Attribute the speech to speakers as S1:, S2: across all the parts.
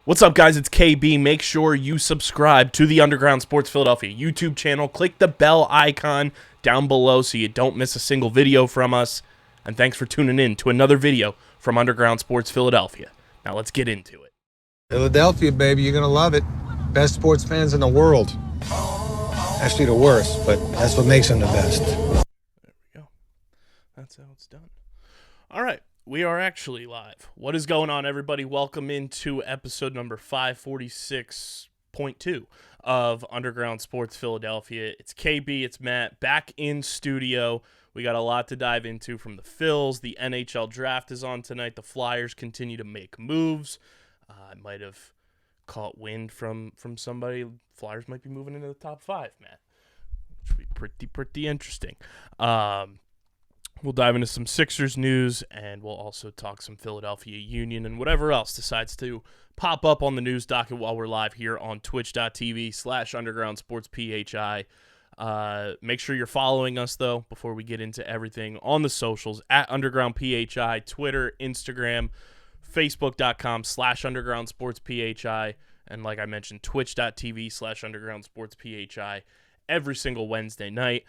S1: What's up, guys? It's KB. Make sure you subscribe to the Underground Sports Philadelphia YouTube channel. Click the bell icon down below so you don't miss a single video from us. And thanks for tuning in to another video from Underground Sports Philadelphia. Now let's get into it.
S2: Philadelphia, baby, you're going to love it. Best sports fans in the world. Actually, the worst, but that's what makes them the best.
S1: There we go. That's how it's done. All right. We are actually live. What is going on, everybody? Welcome into episode number 546.2 of Underground Sports Philadelphia. It's KB, it's Matt, back in studio. We got a lot to dive into from the Phillies. The NHL draft is on tonight. The Flyers continue to make moves. I might have caught wind from somebody. Flyers might be moving into the top 5, Matt, which would be pretty interesting. We'll dive into some Sixers news, and we'll also talk some Philadelphia Union and whatever else decides to pop up on the news docket while we're live here on twitch.tv/undergroundsportsphi. Make sure you're following us, though, before we get into everything on the socials, at undergroundphi, Twitter, Instagram, facebook.com/undergroundsportsphi, and like I mentioned, twitch.tv/undergroundsportsphi every single Wednesday night.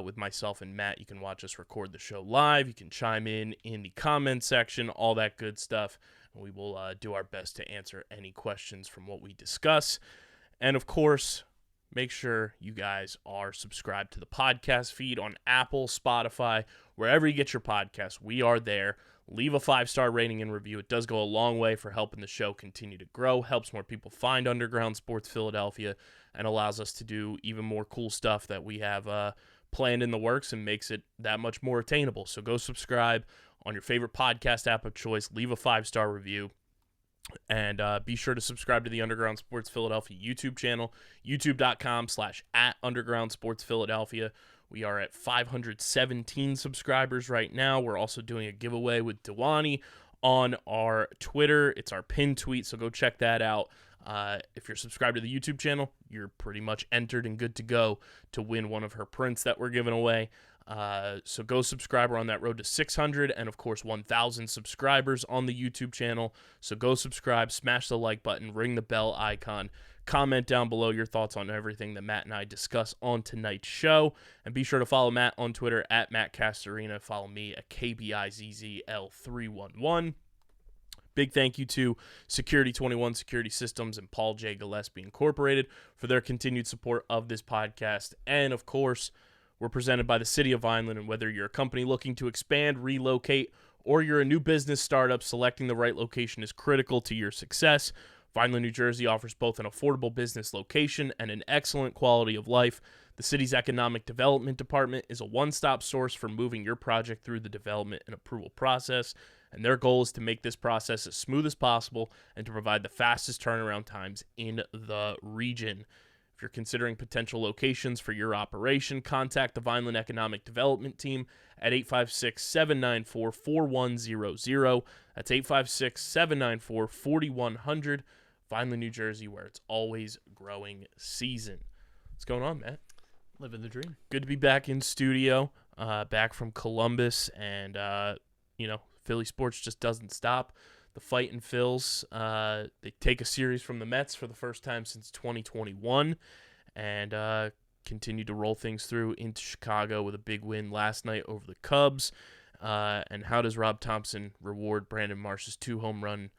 S1: With myself and Matt, you can watch us record the show live. You can chime in the comment section, all that good stuff. And we will do our best to answer any questions from what we discuss. And, of course, make sure you guys are subscribed to the podcast feed on Apple, Spotify, wherever you get your podcasts. We are there. Leave a 5-star rating and review. It does go a long way for helping the show continue to grow, helps more people find Underground Sports Philadelphia, and allows us to do even more cool stuff that we have planned in the works and makes it that much more attainable. So go subscribe on your favorite podcast app of choice. Leave a 5-star review. And be sure to subscribe to the Underground Sports Philadelphia YouTube channel, youtube.com/@undergroundsportsphiladelphia. We are at 517 subscribers right now. We're also doing a giveaway with Dewani on our Twitter. It's our pinned tweet, so go check that out. If you're subscribed to the YouTube channel, you're pretty much entered and good to go to win one of her prints that we're giving away. So go subscribe. We're on that road to 600 and, of course, 1,000 subscribers on the YouTube channel. So go subscribe, smash the like button, ring the bell icon, comment down below your thoughts on everything that Matt and I discuss on tonight's show. And be sure to follow Matt on Twitter at Matt Castorina. Follow me at KBIZZL311. Big thank you to Security 21 Security Systems and Paul J. Gillespie Incorporated for their continued support of this podcast. And, of course, we're presented by the City of Vineland, and whether you're a company looking to expand, relocate, or you're a new business startup, selecting the right location is critical to your success. Vineland, New Jersey offers both an affordable business location and an excellent quality of life. The city's Economic Development Department is a one-stop source for moving your project through the development and approval process, and their goal is to make this process as smooth as possible and to provide the fastest turnaround times in the region. If you're considering potential locations for your operation, contact the Vineland Economic Development Team at 856-794-4100. That's 856-794-4100. Vineland, New Jersey, where it's always growing season. What's going on, Matt?
S3: Living the dream.
S1: Good to be back in studio, back from Columbus, and, Philly sports just doesn't stop. The Fightin' Phils, they take a series from the Mets for the first time since 2021 and continue to roll things through into Chicago with a big win last night over the Cubs. And how does Rob Thompson reward Brandon Marsh's 2-home run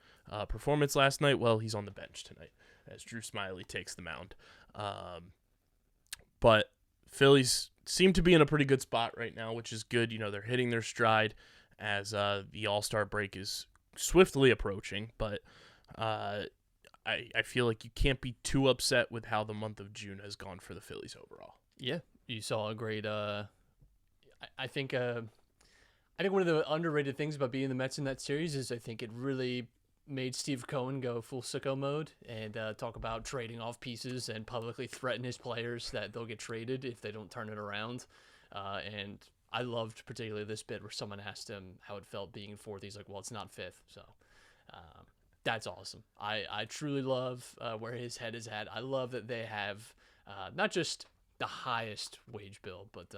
S1: performance last night? Well, he's on the bench tonight as Drew Smyly takes the mound. But Phillies seem to be in a pretty good spot right now, which is good. You know, they're hitting their stride as the All-Star break is swiftly approaching, but I feel like you can't be too upset with how the month of June has gone for the Phillies overall.
S3: Yeah, you saw a great. I think one of the underrated things about being the Mets in that series is I think it really made Steve Cohen go full sicko mode and talk about trading off pieces and publicly threaten his players that they'll get traded if they don't turn it around. And I loved particularly this bit where someone asked him how it felt being in fourth. He's like, well, it's not fifth. So that's awesome. I truly love where his head is at. I love that they have not just the highest wage bill, but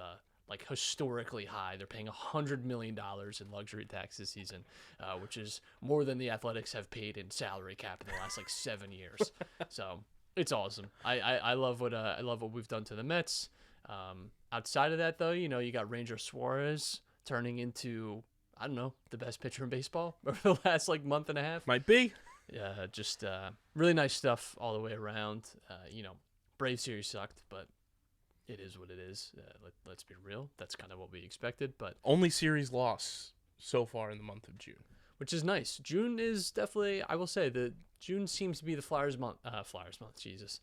S3: like historically high. They're paying $100 million in luxury tax this season, which is more than the Athletics have paid in salary cap in the last like 7 years. So it's awesome. I love what we've done to the Mets. Outside of that, though, you got Ranger Suarez turning into, I don't know, the best pitcher in baseball over the last like month and a half.
S1: Might be.
S3: Yeah, just really nice stuff all the way around. Brave series sucked, but it is what it is. Let's be real. That's kind of what we expected, but
S1: Only series loss so far in the month of June.
S3: which is nice. June is definitely, I will say, the June seems to be the Flyers month. Jesus.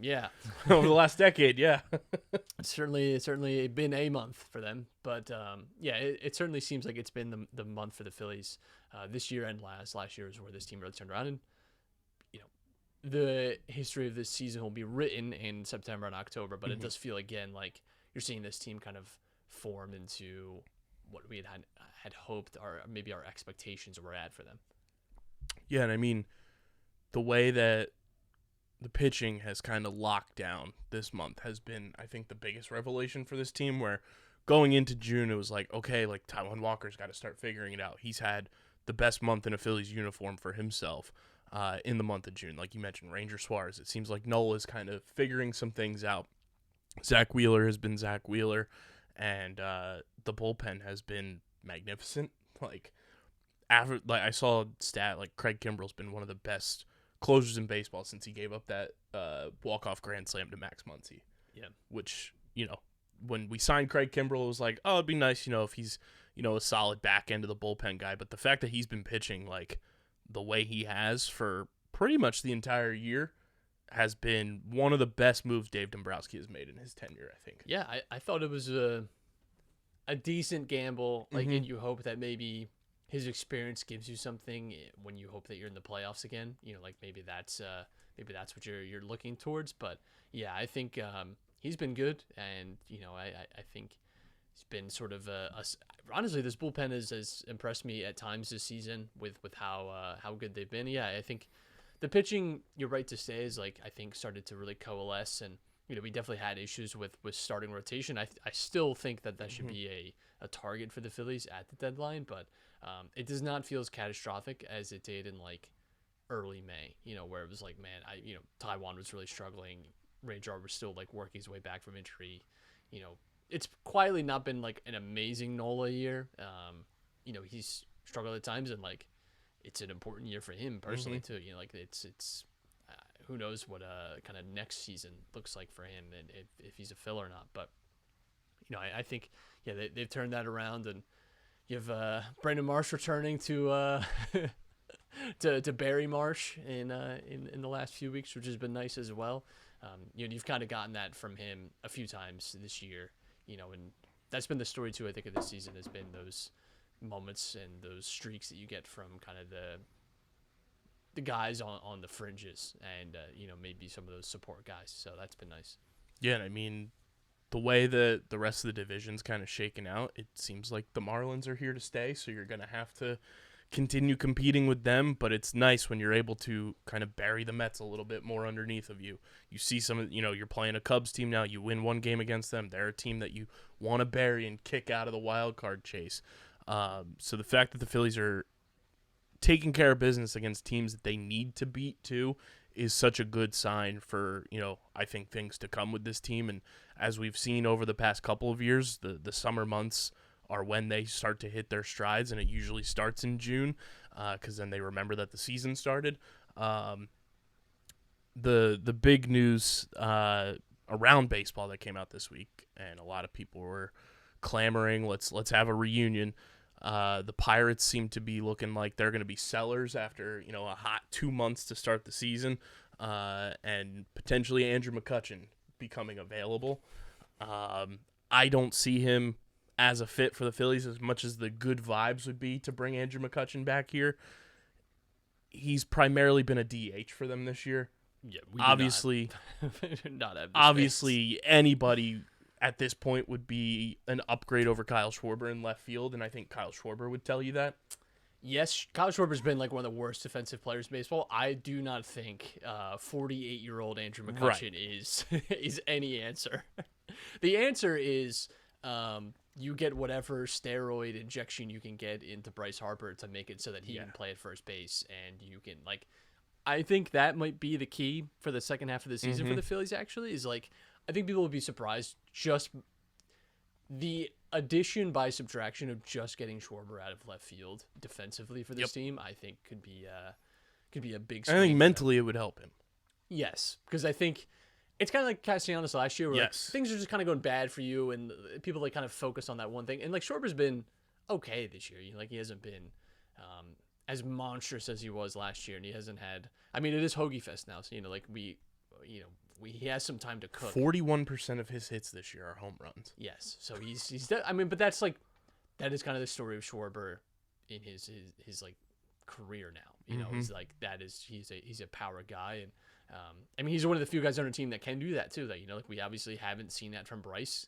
S3: Yeah.
S1: Over the last decade, yeah.
S3: It's certainly been a month for them, but it certainly seems like it's been the month for the Phillies this year and last year is where this team really turned around. And the history of this season will be written in September and October, but it does feel again like you're seeing this team kind of form into what we had hoped, or maybe our expectations were at for them.
S1: Yeah, and I mean, the way that the pitching has kind of locked down this month has been, I think, the biggest revelation for this team, where going into June, it was like, okay, like Taijuan Walker's got to start figuring it out. He's had the best month in a Phillies uniform for himself in the month of June. Like you mentioned, Ranger Suarez, it seems like Nola is kind of figuring some things out. Zach Wheeler has been Zach Wheeler, and the bullpen has been magnificent. Like I saw a stat, like Craig Kimbrell's been one of the best closers in baseball since he gave up that walk-off grand slam to Max Muncy.
S3: Yeah.
S1: Which, when we signed Craig Kimbrell, it was like, oh, it'd be nice, if he's, a solid back end of the bullpen guy. But the fact that he's been pitching like the way he has for pretty much the entire year has been one of the best moves Dave Dombrowski has made in his tenure, I think.
S3: Yeah, I thought it was a decent gamble. Like, and you hope that maybe his experience gives you something when you hope that you're in the playoffs again. Like maybe that's what you're looking towards. But yeah, I think he's been good, and I think he's been sort of honestly, this bullpen has impressed me at times this season with how good they've been. Yeah, I think the pitching, you're right to say, is like I think started to really coalesce, and we definitely had issues with starting rotation. I still think that should be a target for the Phillies at the deadline, but it does not feel as catastrophic as it did in like early May, where it was like, man, Taijuan was really struggling. Ranger was still like working his way back from injury. It's quietly not been like an amazing Nola year. He's struggled at times, and like it's an important year for him personally too. Like it's who knows what kind of next season looks like for him, and if he's a fill or not. But I think they've turned that around, and you have Brandon Marsh returning to to Barry Marsh in the last few weeks, which has been nice as well. You've kind of gotten that from him a few times this year, and that's been the story too. I think of this season has been those moments and those streaks that you get from kind of the guys on the fringes, and maybe some of those support guys. So that's been nice.
S1: Yeah, and I mean, the way that the rest of the division's kind of shaken out, it seems like the Marlins are here to stay, so you're going to have to continue competing with them, but it's nice when you're able to kind of bury the Mets a little bit more underneath of you. You see some of, you're playing a Cubs team now, you win one game against them, they're a team that you want to bury and kick out of the wild card chase. So the fact that the Phillies are taking care of business against teams that they need to beat too is such a good sign for, I think things to come with this team. And as we've seen over the past couple of years, the summer months are when they start to hit their strides, and it usually starts in June because then they remember that the season started. The big news around baseball that came out this week, and a lot of people were clamoring, let's have a reunion. The Pirates seem to be looking like they're going to be sellers after a hot 2 months to start the season, and potentially Andrew McCutchen becoming available. I don't see him as a fit for the Phillies as much as the good vibes would be to bring Andrew McCutchen back here. He's primarily been a DH for them this year.
S3: Yeah,
S1: obviously,
S3: not have
S1: obviously anybody at this point would be an upgrade over Kyle Schwarber in left field, and I think Kyle Schwarber would tell you that.
S3: Yes, Kyle Schwarber's been like one of the worst defensive players in baseball. I do not think 48-year-old Andrew McCutchen is any answer. The answer is you get whatever steroid injection you can get into Bryce Harper to make it so that he can play at first base, and you can I think that might be the key for the second half of the season for the Phillies. Actually, is I think people will be surprised just the addition by subtraction of just getting Schwarber out of left field defensively for this team. I think could be a big.
S1: I think mentally it would help him.
S3: Yes, because I think it's kind of like Castellanos last year, where things are just kind of going bad for you, and people kind of focus on that one thing. And Schwarber's been okay this year. He hasn't been as monstrous as he was last year, and he hasn't had. I mean, it is Hoagie Fest now, so he has some time to cook.
S1: 41% of his hits this year are home runs.
S3: Yes, so he's. I mean, but that is kind of the story of Schwarber in his career now. He's he's a power guy, and I mean, he's one of the few guys on our team that can do that too. That we obviously haven't seen that from Bryce.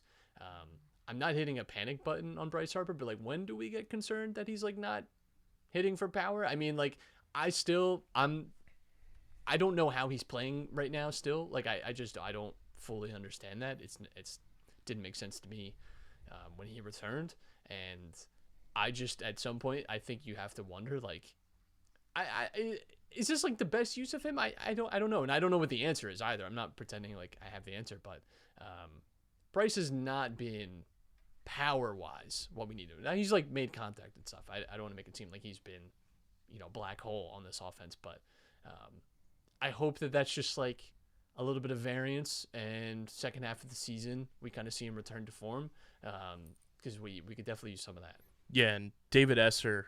S3: I'm not hitting a panic button on Bryce Harper, but when do we get concerned that he's not hitting for power? I mean, I don't know how he's playing right now still. I don't fully understand that. It's didn't make sense to me when he returned, and I just at some point I think you have to wonder is this the best use of him? I don't know, and I don't know what the answer is either. I'm not pretending I have the answer, but Bryce has not been power wise what we need to. Now he's made contact and stuff. I don't want to make it seem like he's been black hole on this offense, but I hope that that's just a little bit of variance, and second half of the season we kind of see him return to form, because we could definitely use some of that.
S1: Yeah, and David Esser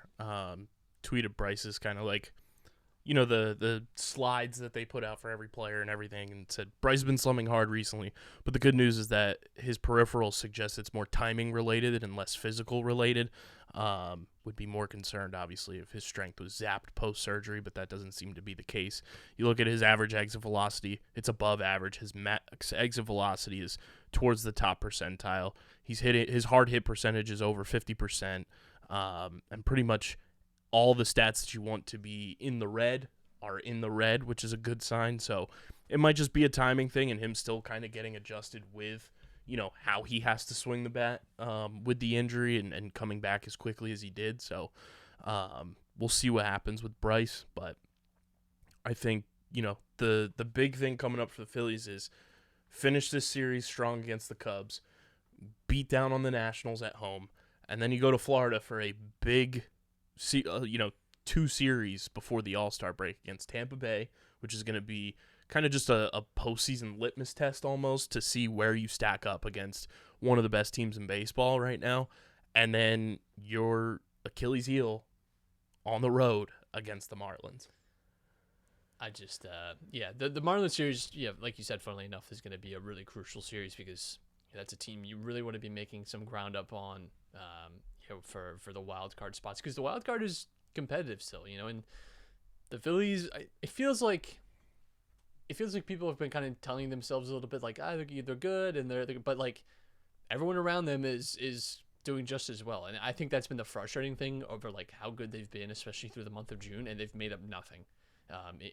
S1: tweeted Bryce's kind of the slides that they put out for every player and everything, and said Bryce has been slumming hard recently, but the good news is that his peripherals suggest it's more timing related and less physical related. Would be more concerned, obviously, if his strength was zapped post-surgery, but that doesn't seem to be the case. You look at his average exit velocity, it's above average. His max exit velocity is towards the top percentile. His hard hit percentage is over 50%, and pretty much all the stats that you want to be in the red are in the red, which is a good sign. So it might just be a timing thing and him still kind of getting adjusted with how he has to swing the bat with the injury and coming back as quickly as he did. So we'll see what happens with Bryce. But I think, the big thing coming up for the Phillies is finish this series strong against the Cubs, beat down on the Nationals at home, and then you go to Florida for a big, 2 series before the All-Star break against Tampa Bay, which is going to be kind of just a postseason litmus test almost to see where you stack up against one of the best teams in baseball right now. And then your Achilles heel on the road against the Marlins.
S3: The Marlins series, like you said, funnily enough, is going to be a really crucial series because that's a team you really want to be making some ground up on for the wild card spots, because the wild card is competitive still, and the Phillies, it feels like people have been kind of telling themselves a little bit they're good and they're but everyone around them is doing just as well, and I think that's been the frustrating thing over how good they've been, especially through the month of June, and they've made up nothing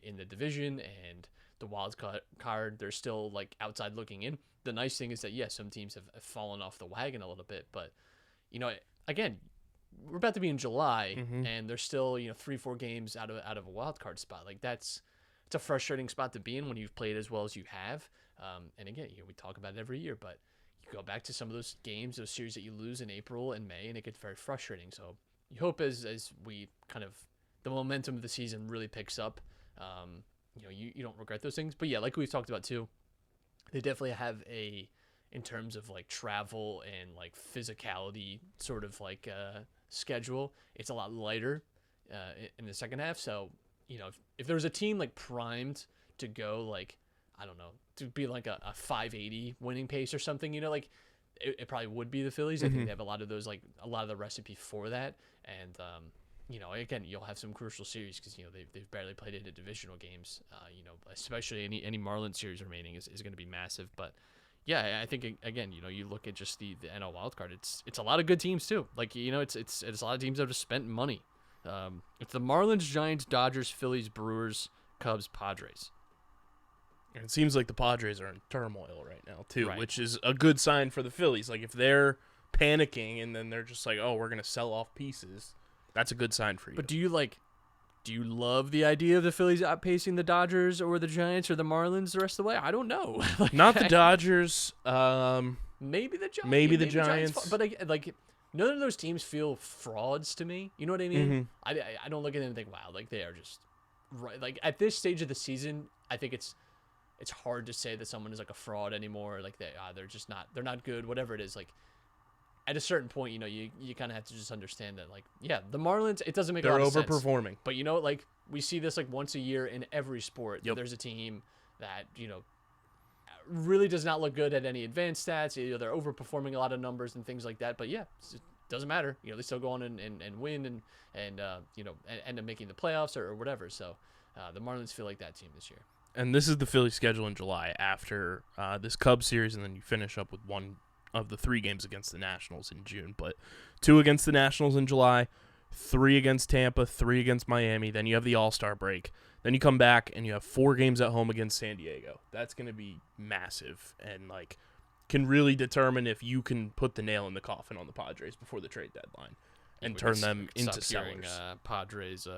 S3: in the division and the wild card. They're still outside looking in. The nice thing is that some teams have fallen off the wagon a little bit, but again, we're about to be in July, and there's still 3-4 games out of a wild card spot. It's a frustrating spot to be in when you've played as well as you have. And again, we talk about it every year, but you go back to some of those games, those series that you lose in April and May, and it gets very frustrating. So you hope as we kind of the momentum of the season really picks up, you don't regret those things. But like we've talked about too, they definitely have in terms of travel and physicality sort of schedule, it's a lot lighter in the second half. So if there's a team primed to go I don't know, to be a 580 winning pace or something, it probably would be the Phillies. I think they have a lot of those a lot of the recipe for that, and again, you'll have some crucial series because they've barely played into divisional games. Especially any Marlins series remaining is going to be massive. But I think again, you look at just the NL wildcard. It's a lot of good teams too. It's a lot of teams that have spent money. It's the Marlins, Giants, Dodgers, Phillies, Brewers, Cubs, Padres.
S1: And it seems like the Padres are in turmoil right now too,
S3: Right.
S1: which is a good sign for the Phillies. If they're panicking, and then they're just like, oh, we're gonna sell off pieces. That's a good sign for you.
S3: But do you love the idea of the Phillies outpacing the Dodgers or the Giants or the Marlins the rest of the way? I don't know.
S1: Not the Dodgers.
S3: Maybe the Giants.
S1: Maybe the Giants.
S3: But like none of those teams feel frauds to me. You know what I mean?
S1: Mm-hmm.
S3: I don't look at them and think, wow, like they are just right. Like at this stage of the season, I think it's hard to say that someone is like a fraud anymore. Like they're just not. They're not good. Whatever it is, like. At a certain point, you know, you kind of have to just understand that, like, yeah, the Marlins, it doesn't make a lot of sense.
S1: They're overperforming.
S3: But, you know, like, we see this, like, once a year in every sport.
S1: Yep.
S3: There's a team that, you know, really does not look good at any advanced stats. You know, they're overperforming a lot of numbers and things like that. But, yeah, it doesn't matter. You know, they still go on and win and you know, end up making the playoffs or whatever. So, the Marlins feel like that team this year.
S1: And this is the Phillies schedule in July after this Cubs series, and then you finish up with one of the 3 games against the Nationals in June, but 2 against the Nationals in July, 3 against Tampa, 3 against Miami. Then you have the All-Star break. Then you come back and you have 4 games at home against San Diego. That's going to be massive and like can really determine if you can put the nail in the coffin on the Padres before the trade deadline and turn them into sellers.
S3: Padres,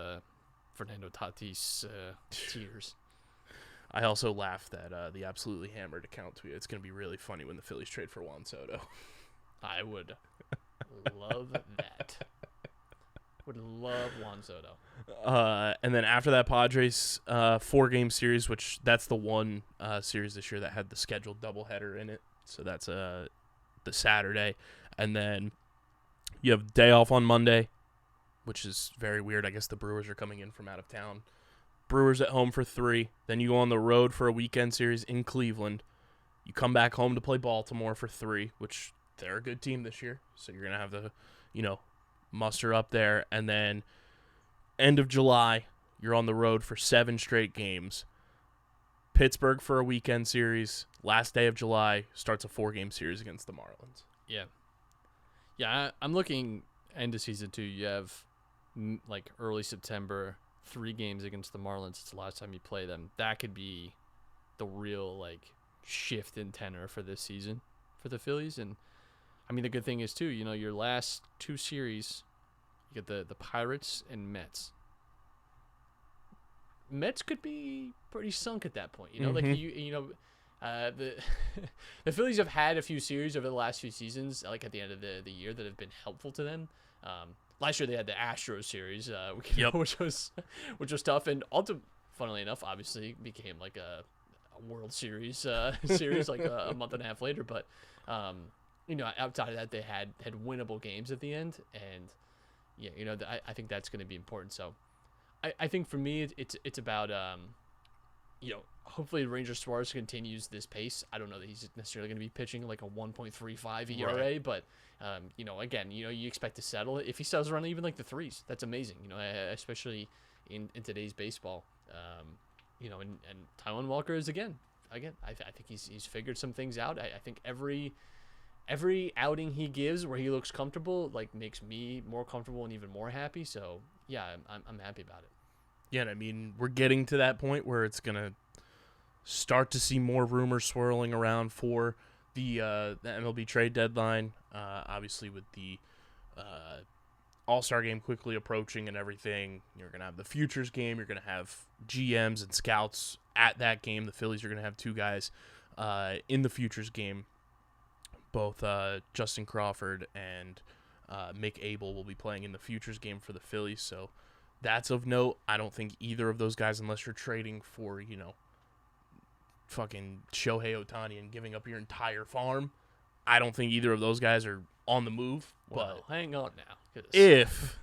S3: Fernando Tatis tears.
S1: I also laughed at the Absolutely Hammered account tweet. It's going to be really funny when the Phillies trade for Juan Soto.
S3: I would love that. Would love Juan Soto.
S1: And then after that, Padres 4-game series, which that's the one series this year that had the scheduled doubleheader in it. So that's the Saturday. And then you have day off on Monday, which is very weird. I guess the Brewers are coming in from out of town. Brewers at home for 3. Then you go on the road for a weekend series in Cleveland. You come back home to play Baltimore for 3, which they're a good team this year. So you're going to have to, you know, muster up there. And then end of July, you're on the road for 7 straight games. Pittsburgh for a weekend series. Last day of July starts a 4-game series against the Marlins.
S3: Yeah. Yeah, I'm looking end of season 2. You have like early September, 3 games against the Marlins. It's the last time you play them. That could be the real like shift in tenor for this season for the Phillies. And I mean, the good thing is too, you know, your last 2 series, you get the Pirates and Mets. Mets could be pretty sunk at that point. You know, like you know, the the Phillies have had a few series over the last few seasons, like at the end of the year, that have been helpful to them. Last year they had the Astros series, which was tough, and also, funnily enough, obviously became like a World Series series like a month and a half later. But you know, outside of that, they had winnable games at the end, and yeah, you know, I think that's going to be important. So I think for me, it's about you know, hopefully Ranger Suarez continues this pace. I don't know that he's necessarily going to be pitching like a 1.35 ERA, right. But you know, again, you know, you expect to settle it. If he settles around even like the 3s, that's amazing. You know, especially in today's baseball. You know, and Taijuan Walker is again. I think he's figured some things out. I think every outing he gives where he looks comfortable, like, makes me more comfortable and even more happy. So yeah, I'm happy about it.
S1: Yeah, and I mean, we're getting to that point where it's gonna start to see more rumors swirling around for the MLB trade deadline. Obviously, with the All-Star game quickly approaching and everything, you're going to have the Futures game. You're going to have GMs and scouts at that game. The Phillies are going to have 2 guys in the Futures game. Both Justin Crawford and Mick Abel will be playing in the Futures game for the Phillies. So that's of note. I don't think either of those guys, unless you're trading for, you know, fucking Shohei Ohtani and giving up your entire farm, I don't think either of those guys are on the move.
S3: Well,
S1: but
S3: hang on now.
S1: If,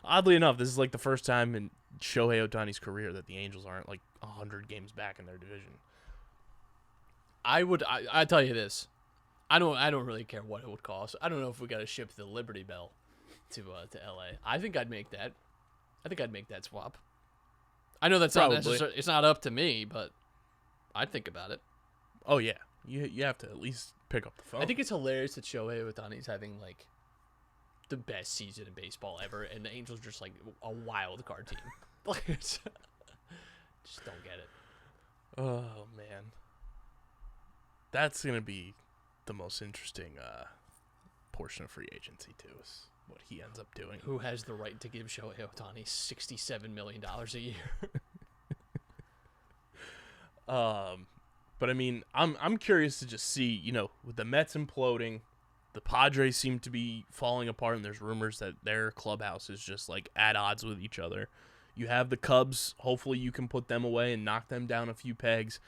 S1: oddly enough, this is like the first time in Shohei Ohtani's career that the Angels aren't like 100 games back in their division.
S3: I tell you this, I don't really care what it would cost. I don't know if we got to ship the Liberty Bell to LA. I think I'd make that. I think I'd make that swap. I know that's
S1: Probably.
S3: not necessarily, it's not up to me, but I'd think about it.
S1: Oh yeah, you have to at least pick up the phone.
S3: I think it's hilarious that Shohei Ohtani's having like the best season in baseball ever, and the Angels are just like a wild card team. Like, just don't get it.
S1: Oh man, that's gonna be the most interesting portion of free agency too. Is what he ends up doing.
S3: Who has the right to give Shohei Ohtani $67 million a year?
S1: But I mean, I'm curious to just see, with the Mets imploding, the Padres seem to be falling apart, and there's rumors that their clubhouse is just like at odds with each other. You have the Cubs. Hopefully you can put them away and knock them down a few pegs.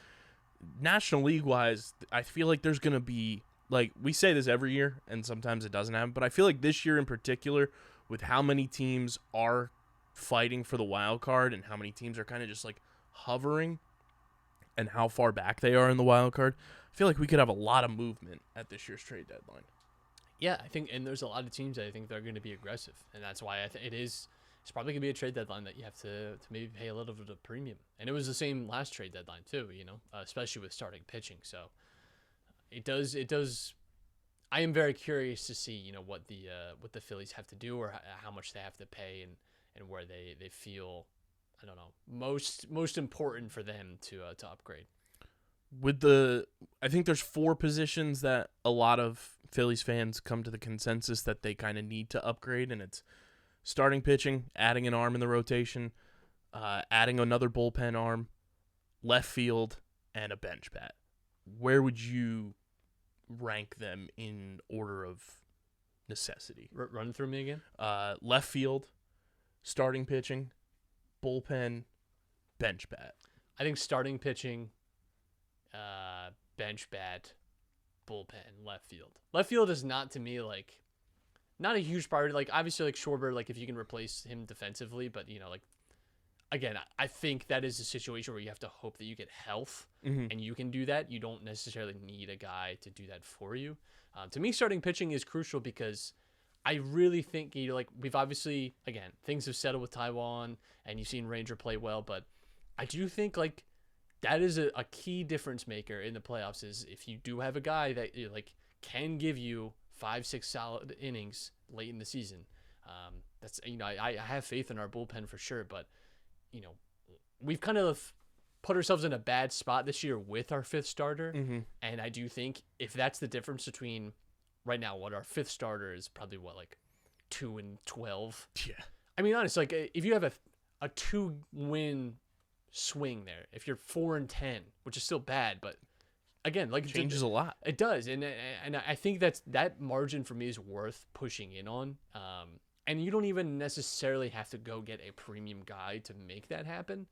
S1: National League wise, I feel like there's going to be, like, we say this every year and sometimes it doesn't happen, but I feel like this year in particular, with how many teams are fighting for the wild card and how many teams are kind of just like hovering and how far back they are in the wild card, I feel like we could have a lot of movement at this year's trade deadline.
S3: Yeah, I think, and there's a lot of teams that I think they're going to be aggressive, and that's why it's probably going to be a trade deadline that you have to maybe pay a little bit of premium. And it was the same last trade deadline too, especially with starting pitching. So it does. I am very curious to see, what the Phillies have to do, or how much they have to pay, and where they feel, I don't know, most important for them to upgrade.
S1: I think there's 4 positions that a lot of Phillies fans come to the consensus that they kind of need to upgrade, and it's starting pitching, adding an arm in the rotation, adding another bullpen arm, left field, and a bench bat. Where would you rank them in order of necessity?
S3: Run through me again.
S1: Left field, starting pitching, bullpen, bench bat.
S3: I think starting pitching, bench bat, bullpen, left field. Left field is not, to me, like, not a huge priority. Like, obviously, like Schwarber, like, if you can replace him defensively, but, like, again, I think that is a situation where you have to hope that you get health, and you can do that. You don't necessarily need a guy to do that for you. To me, starting pitching is crucial because I really think, we've obviously, again, things have settled with Taiwan, and you've seen Ranger play well, but I do think, like, that is a key difference maker in the playoffs, is if you do have a guy that, can give you 5-6 solid innings late in the season. That's, I have faith in our bullpen for sure, but, we've kind of put ourselves in a bad spot this year with our 5th starter. And I do think if that's the difference between right now, what our 5th starter is probably 2-12.
S1: Yeah.
S3: I mean, honestly, like, if you have a 2-win swing there, if you're 4-10, which is still bad, but again, like,
S1: it changes a lot.
S3: It does, and I think that margin for me is worth pushing in on. And you don't even necessarily have to go get a premium guy to make that happen.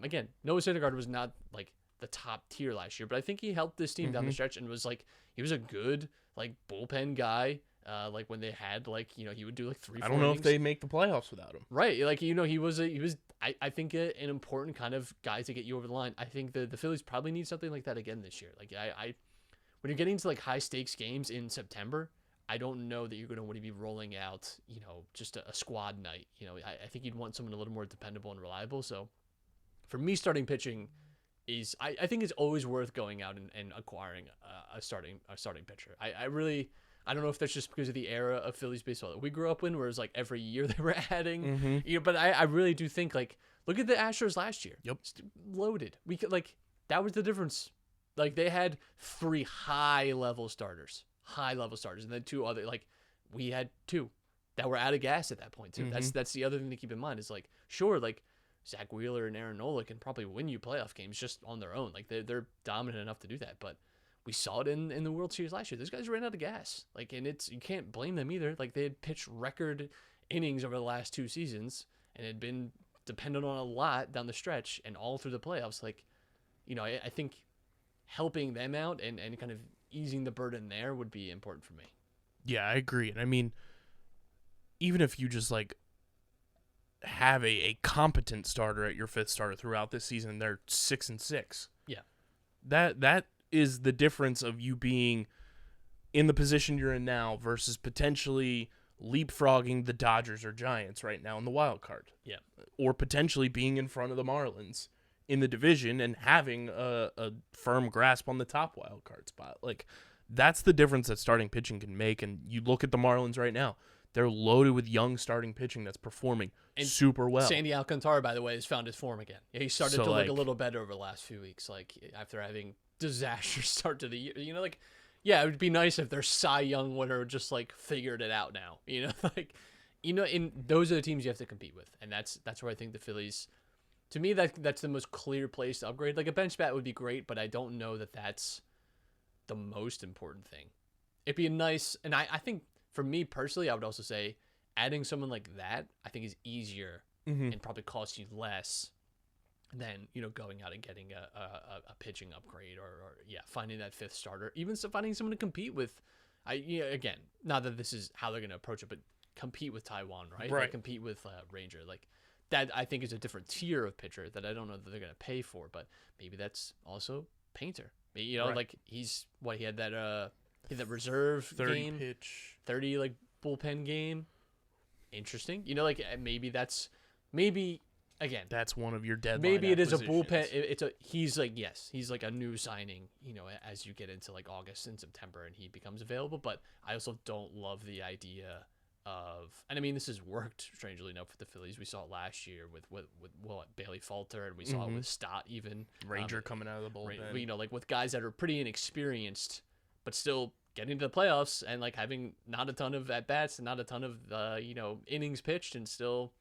S3: Again, Noah Syndergaard was not like the top tier last year, but I think he helped this team down the stretch and was like, he was a good like bullpen guy. Like when they had he would do like 3-4
S1: I don't know
S3: innings.
S1: if they make the playoffs without him.
S3: Right. Like, he was I think an important kind of guy to get you over the line. I think the Phillies probably need something like that again this year. Like when you're getting to like high stakes games in September, I don't know that you're going to want to be rolling out, just a squad night. I think you'd want someone a little more dependable and reliable. So for me, starting pitching is, I think it's always worth going out and acquiring a starting pitcher. I don't know if that's just because of the era of Phillies baseball that we grew up in, where it's like every year they were adding, but I really do think, like, look at the Astros last year.
S1: Yep.
S3: Loaded. We could, that was the difference. Like, they had 3 high level starters, and then 2 other, we had 2 that were out of gas at that point too. That's the other thing to keep in mind is, like, sure, like Zach Wheeler and Aaron Nola can probably win you playoff games just on their own. Like, they're dominant enough to do that, but we saw it in the World Series last year. Those guys ran out of gas. Like, and you can't blame them either. Like, they had pitched record innings over the last 2 seasons and had been dependent on a lot down the stretch and all through the playoffs. Like, I think helping them out and kind of easing the burden there would be important for me.
S1: Yeah, I agree. And I mean, even if you just have a competent starter at your 5th starter throughout this season, they're 6-6.
S3: Yeah.
S1: That is the difference of you being in the position you're in now versus potentially leapfrogging the Dodgers or Giants right now in the wild card.
S3: Yeah.
S1: Or potentially being in front of the Marlins in the division and having a firm grasp on the top wild card spot. Like, that's the difference that starting pitching can make. And you look at the Marlins right now, they're loaded with young starting pitching that's performing super well.
S3: Sandy Alcantara, by the way, has found his form again. Yeah, he started to look a little better over the last few weeks, like after having disastrous start to the year. Yeah, it would be nice if their Cy Young winner just like figured it out now. In those are the teams you have to compete with, and that's where I think the Phillies. To me, that's the most clear place to upgrade. Like a bench bat would be great, but I don't know that that's the most important thing. It'd be nice, and I think for me personally, I would also say adding someone like that I think is easier and probably costs you less than going out and getting a pitching upgrade or finding that fifth starter, even finding someone to compete with. Again, not that this is how they're going to approach it, but compete with Taiwan, right? Like compete with Ranger, like that. I think is a different tier of pitcher that I don't know that they're going to pay for, but maybe that's also Painter. Like he had that reserve
S1: 30
S3: game,
S1: pitch,
S3: 30 like bullpen game. Interesting. Maybe that's again,
S1: that's one of your deadline.
S3: Maybe it is a bullpen. He's like a new signing. As you get into like August and September, and he becomes available. But I also don't love the idea of, and I mean this has worked strangely enough with the Phillies. We saw it last year with Bailey Falter, and we saw it with Stott even.
S1: Ranger coming out of the bullpen.
S3: Like with guys that are pretty inexperienced, but still getting to the playoffs and like having not a ton of at bats and not a ton of innings pitched and still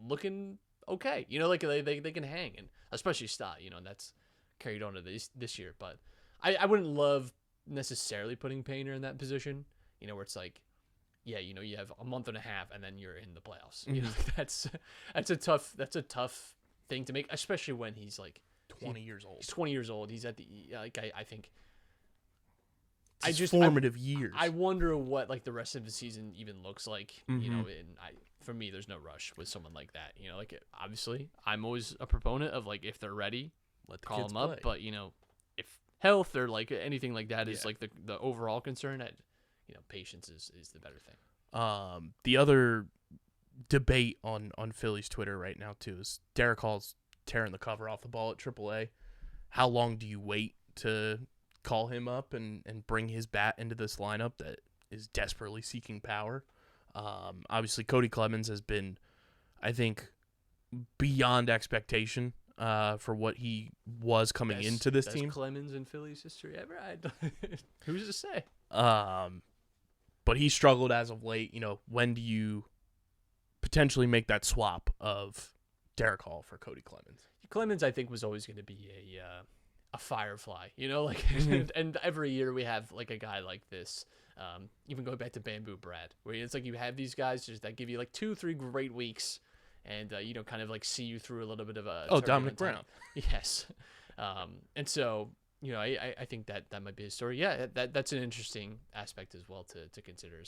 S3: looking okay, like they can hang, and especially Stott, and that's carried on to this year. But I wouldn't love necessarily putting Painter in that position, where it's like, you have a month and a half and then you're in the playoffs. That's a tough thing to make, especially when he's like
S1: 20 years old.
S3: He's 20 years old. He's at the I think.
S1: Formative years.
S3: I wonder what like the rest of the season even looks like. And for me, there's no rush with someone like that. Obviously, I'm always a proponent of like if they're ready,
S1: let the
S3: call
S1: kids
S3: them
S1: play.
S3: up. But if health or like anything like that is like the overall concern, patience is the better thing.
S1: The other debate on Phillies Twitter right now too is Derek Hall's tearing the cover off the ball at AAA. How long do you wait to call him up and bring his bat into this lineup that is desperately seeking power? Obviously, Cody Clemens has been, I think, beyond expectation for what he was coming into this team.
S3: Clemens in Phillies history ever? Who's to say?
S1: But he struggled as of late. When do you potentially make that swap of Derek Hall for Cody Clemens?
S3: Clemens, I think, was always going to be a firefly, and every year we have like a guy like this. Even going back to Bamboo Brad, where it's like you have these guys that give you like 2-3 great weeks, and kind of like see you through a little bit of a
S1: Dominic Brown.
S3: Yes, and so I think that might be a story. Yeah, that's an interesting aspect as well to consider.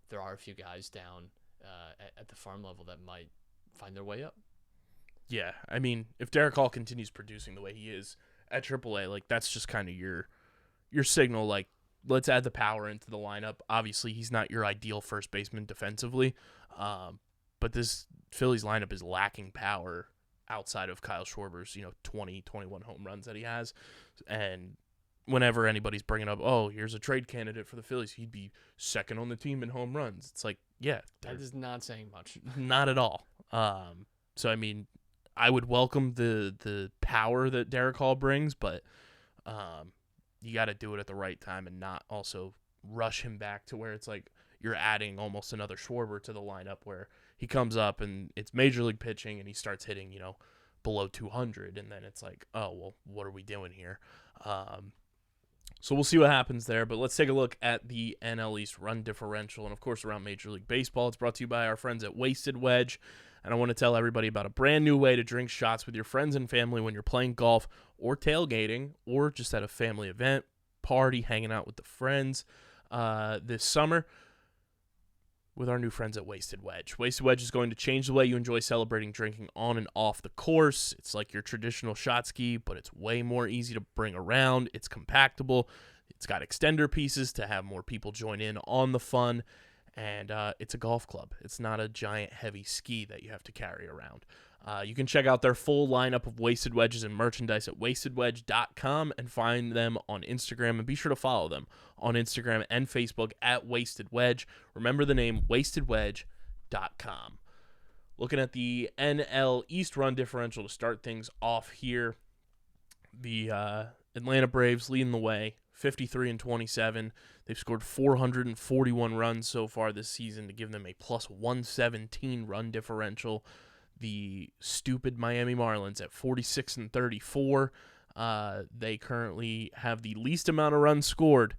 S3: There are a few guys down at the farm level that might find their way up.
S1: Yeah, I mean, if Derek Hall continues producing the way he is at AAA, like that's just kind of your signal. Like, let's add the power into the lineup. Obviously, he's not your ideal first baseman defensively, but this Phillies lineup is lacking power outside of Kyle Schwarber's 20, 21 home runs that he has. And whenever anybody's bringing up, oh, here's a trade candidate for the Phillies, he'd be second on the team in home runs. It's like, yeah,
S3: that is not saying much.
S1: Not at all. So I mean, I would welcome the power that Derek Hall brings, but you got to do it at the right time and not also rush him back to where it's like you're adding almost another Schwarber to the lineup where he comes up and it's major league pitching and he starts hitting, below 200. And then it's like, oh, well, what are we doing here? So we'll see what happens there. But let's take a look at the NL East run differential. And, of course, around Major League Baseball, it's brought to you by our friends at Wasted Wedge. And I want to tell everybody about a brand new way to drink shots with your friends and family when you're playing golf or tailgating or just at a family event, party, hanging out with the friends this summer with our new friends at Wasted Wedge. Wasted Wedge is going to change the way you enjoy celebrating drinking on and off the course. It's like your traditional shot ski, but it's way more easy to bring around. It's compactable. It's got extender pieces to have more people join in on the fun. And it's a golf club. It's not a giant heavy ski that you have to carry around. You can check out their full lineup of Wasted Wedges and merchandise at wastedwedge.com and find them on Instagram. And be sure to follow them on Instagram and Facebook at Wasted Wedge. Remember the name, wastedwedge.com. Looking at the NL East run differential to start things off here. The Atlanta Braves leading the way, 53-27. They've scored 441 runs so far this season to give them a plus 117 run differential. The stupid Miami Marlins at 46-34. They currently have the least amount of runs scored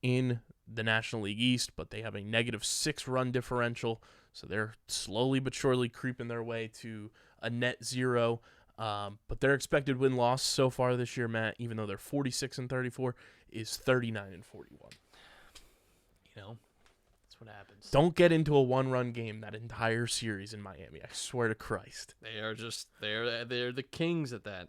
S1: in the National League East, but they have a -6 run differential, so they're slowly but surely creeping their way to a net zero. But their expected win-loss so far this year, Matt, even though they're 46-34, is 39-41.
S3: You know, that's what happens.
S1: Don't get into a one-run game that entire series in Miami. I swear to Christ.
S3: They're the kings at that.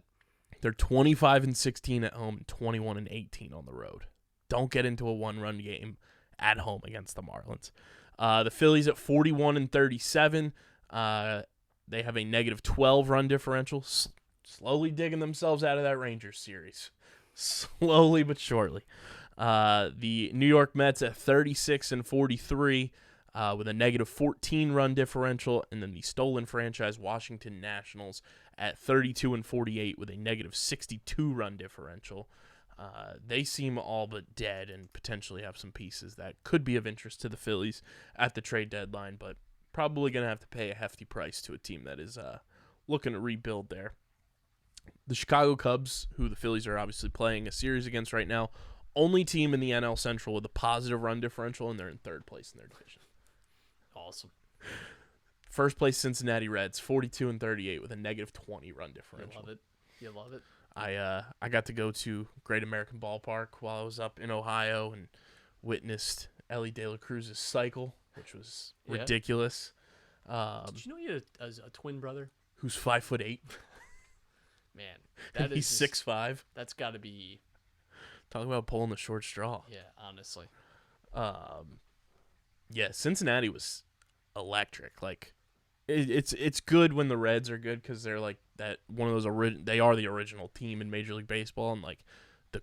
S1: They're 25-16 at home and 21-18 on the road. Don't get into a one-run game at home against the Marlins. The Phillies at 41-37. They have a -12 run differential. Slowly digging themselves out of that Rangers series. Slowly but surely. The New York Mets at 36-43 with a -14 run differential. And then the stolen franchise Washington Nationals at 32-48 with a -62 run differential. They seem all but dead and potentially have some pieces that could be of interest to the Phillies at the trade deadline, but probably going to have to pay a hefty price to a team that is looking to rebuild there. The Chicago Cubs, who the Phillies are obviously playing a series against right now, only team in the NL Central with a positive run differential, and they're in third place in their division.
S3: Awesome.
S1: First place Cincinnati Reds, 42-38 with a -20 run differential.
S3: You love it.
S1: I got to go to Great American Ballpark while I was up in Ohio and witnessed Ellie De La Cruz's cycle, which was ridiculous.
S3: Did you know he had a twin brother?
S1: Who's 5'8"?
S3: Man, that
S1: he's 6'5".
S3: That's got to be.
S1: Talk about pulling the short straw.
S3: Yeah, honestly.
S1: Yeah, Cincinnati was electric. Like, it's good when the Reds are good because they're like that one of those they are the original team in Major League Baseball, and like the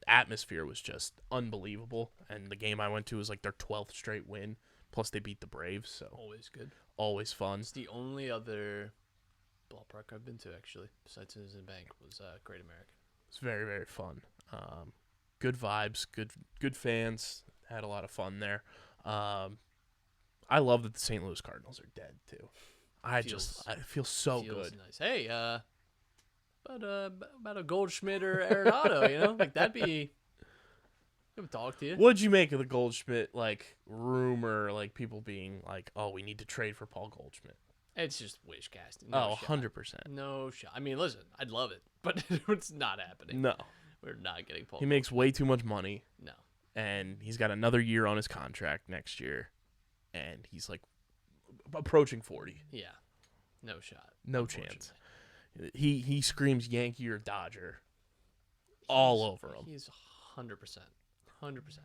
S1: atmosphere was just unbelievable. And the game I went to was like their 12th straight win. Plus they beat the Braves, so
S3: Always good.
S1: always fun.
S3: It's the only other ballpark I've been to actually, besides Citizens Bank, was Great American.
S1: It's very, very fun. Good vibes, good fans. Had a lot of fun there. I love that the St. Louis Cardinals are dead too. I feel so good.
S3: Nice. Hey, about a Goldschmidt or Arenado, you know, like that'd be. I'll talk to you.
S1: What'd you make of the Goldschmidt like rumor? Like people being like, "Oh, we need to trade for Paul Goldschmidt."
S3: It's just wish casting.
S1: 100%.
S3: No shot. I mean, listen, I'd love it, but it's not happening.
S1: No,
S3: we're not getting Paul.
S1: He makes way too much money.
S3: No,
S1: and he's got another year on his contract next year, and he's like approaching 40.
S3: Yeah, no shot.
S1: No chance. He screams Yankee or Dodger all over him.
S3: He's 100%. 100%.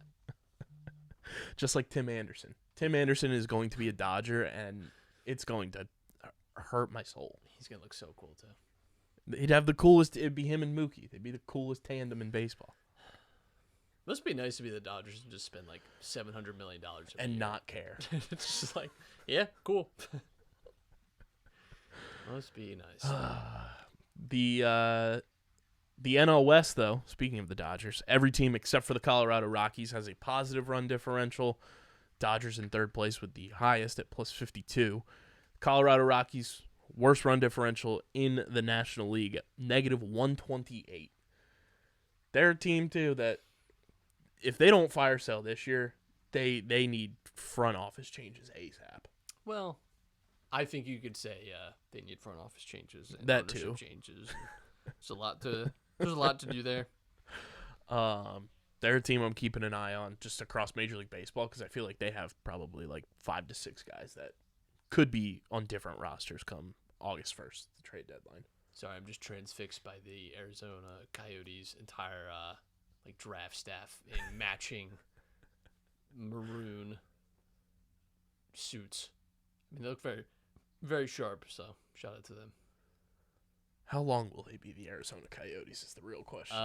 S1: Just like Tim Anderson. Tim Anderson is going to be a Dodger, and it's going to hurt my soul.
S3: He's going to look so cool, too.
S1: He'd have the coolest. It'd be him and Mookie. They'd be the coolest tandem in baseball.
S3: Must be nice to be the Dodgers and just spend like $700 million
S1: and
S3: year.
S1: Not care.
S3: It's just like, yeah, cool. Must be nice.
S1: The NL West, though, speaking of the Dodgers, every team except for the Colorado Rockies has a positive run differential. Dodgers in third place with the highest at plus 52. Colorado Rockies, worst run differential in the National League at -128. They're a team, too, that if they don't fire sell this year, they need front office changes ASAP.
S3: Well, I think you could say they need front office changes and
S1: that
S3: ownership
S1: too.
S3: Changes. There's a lot to do there.
S1: They're a team I'm keeping an eye on just across Major League Baseball because I feel like they have probably like 5 to 6 guys that could be on different rosters come August 1st, the trade deadline.
S3: Sorry, I'm just transfixed by the Arizona Coyotes' entire like draft staff in matching maroon suits. I mean, they look very, very sharp. So shout out to them.
S1: How long will they be the Arizona Coyotes is the real question.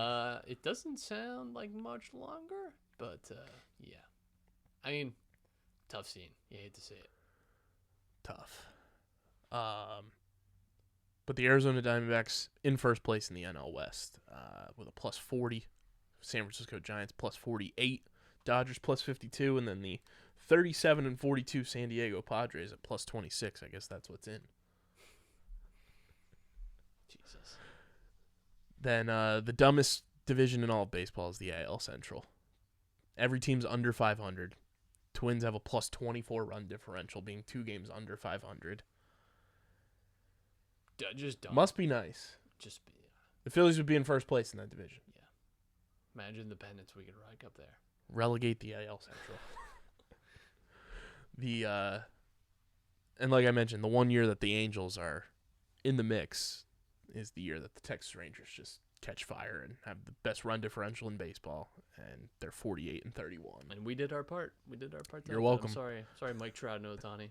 S3: It doesn't sound like much longer, but yeah. I mean, tough scene. You hate to see it.
S1: Tough. But the Arizona Diamondbacks in first place in the NL West with a plus 40. San Francisco Giants plus 48. Dodgers plus 52. And then the 37 and 42 San Diego Padres at plus 26. I guess that's what's in.
S3: Jesus.
S1: Then the dumbest division in all of baseball is the AL Central. Every team's under 500. Twins have a plus 24 run differential, being 2 games under 500.
S3: Just dumb.
S1: Must be nice.
S3: Just be.
S1: The Phillies would be in first place in that division.
S3: Yeah. Imagine the pennants we could rank up there.
S1: Relegate the AL Central. And like I mentioned, the one year that the Angels are in the mix is the year that the Texas Rangers just catch fire and have the best run differential in baseball, and they're 48 and 31.
S3: And we did our part.
S1: You're welcome.
S3: Sorry, Mike Trout and Ohtani.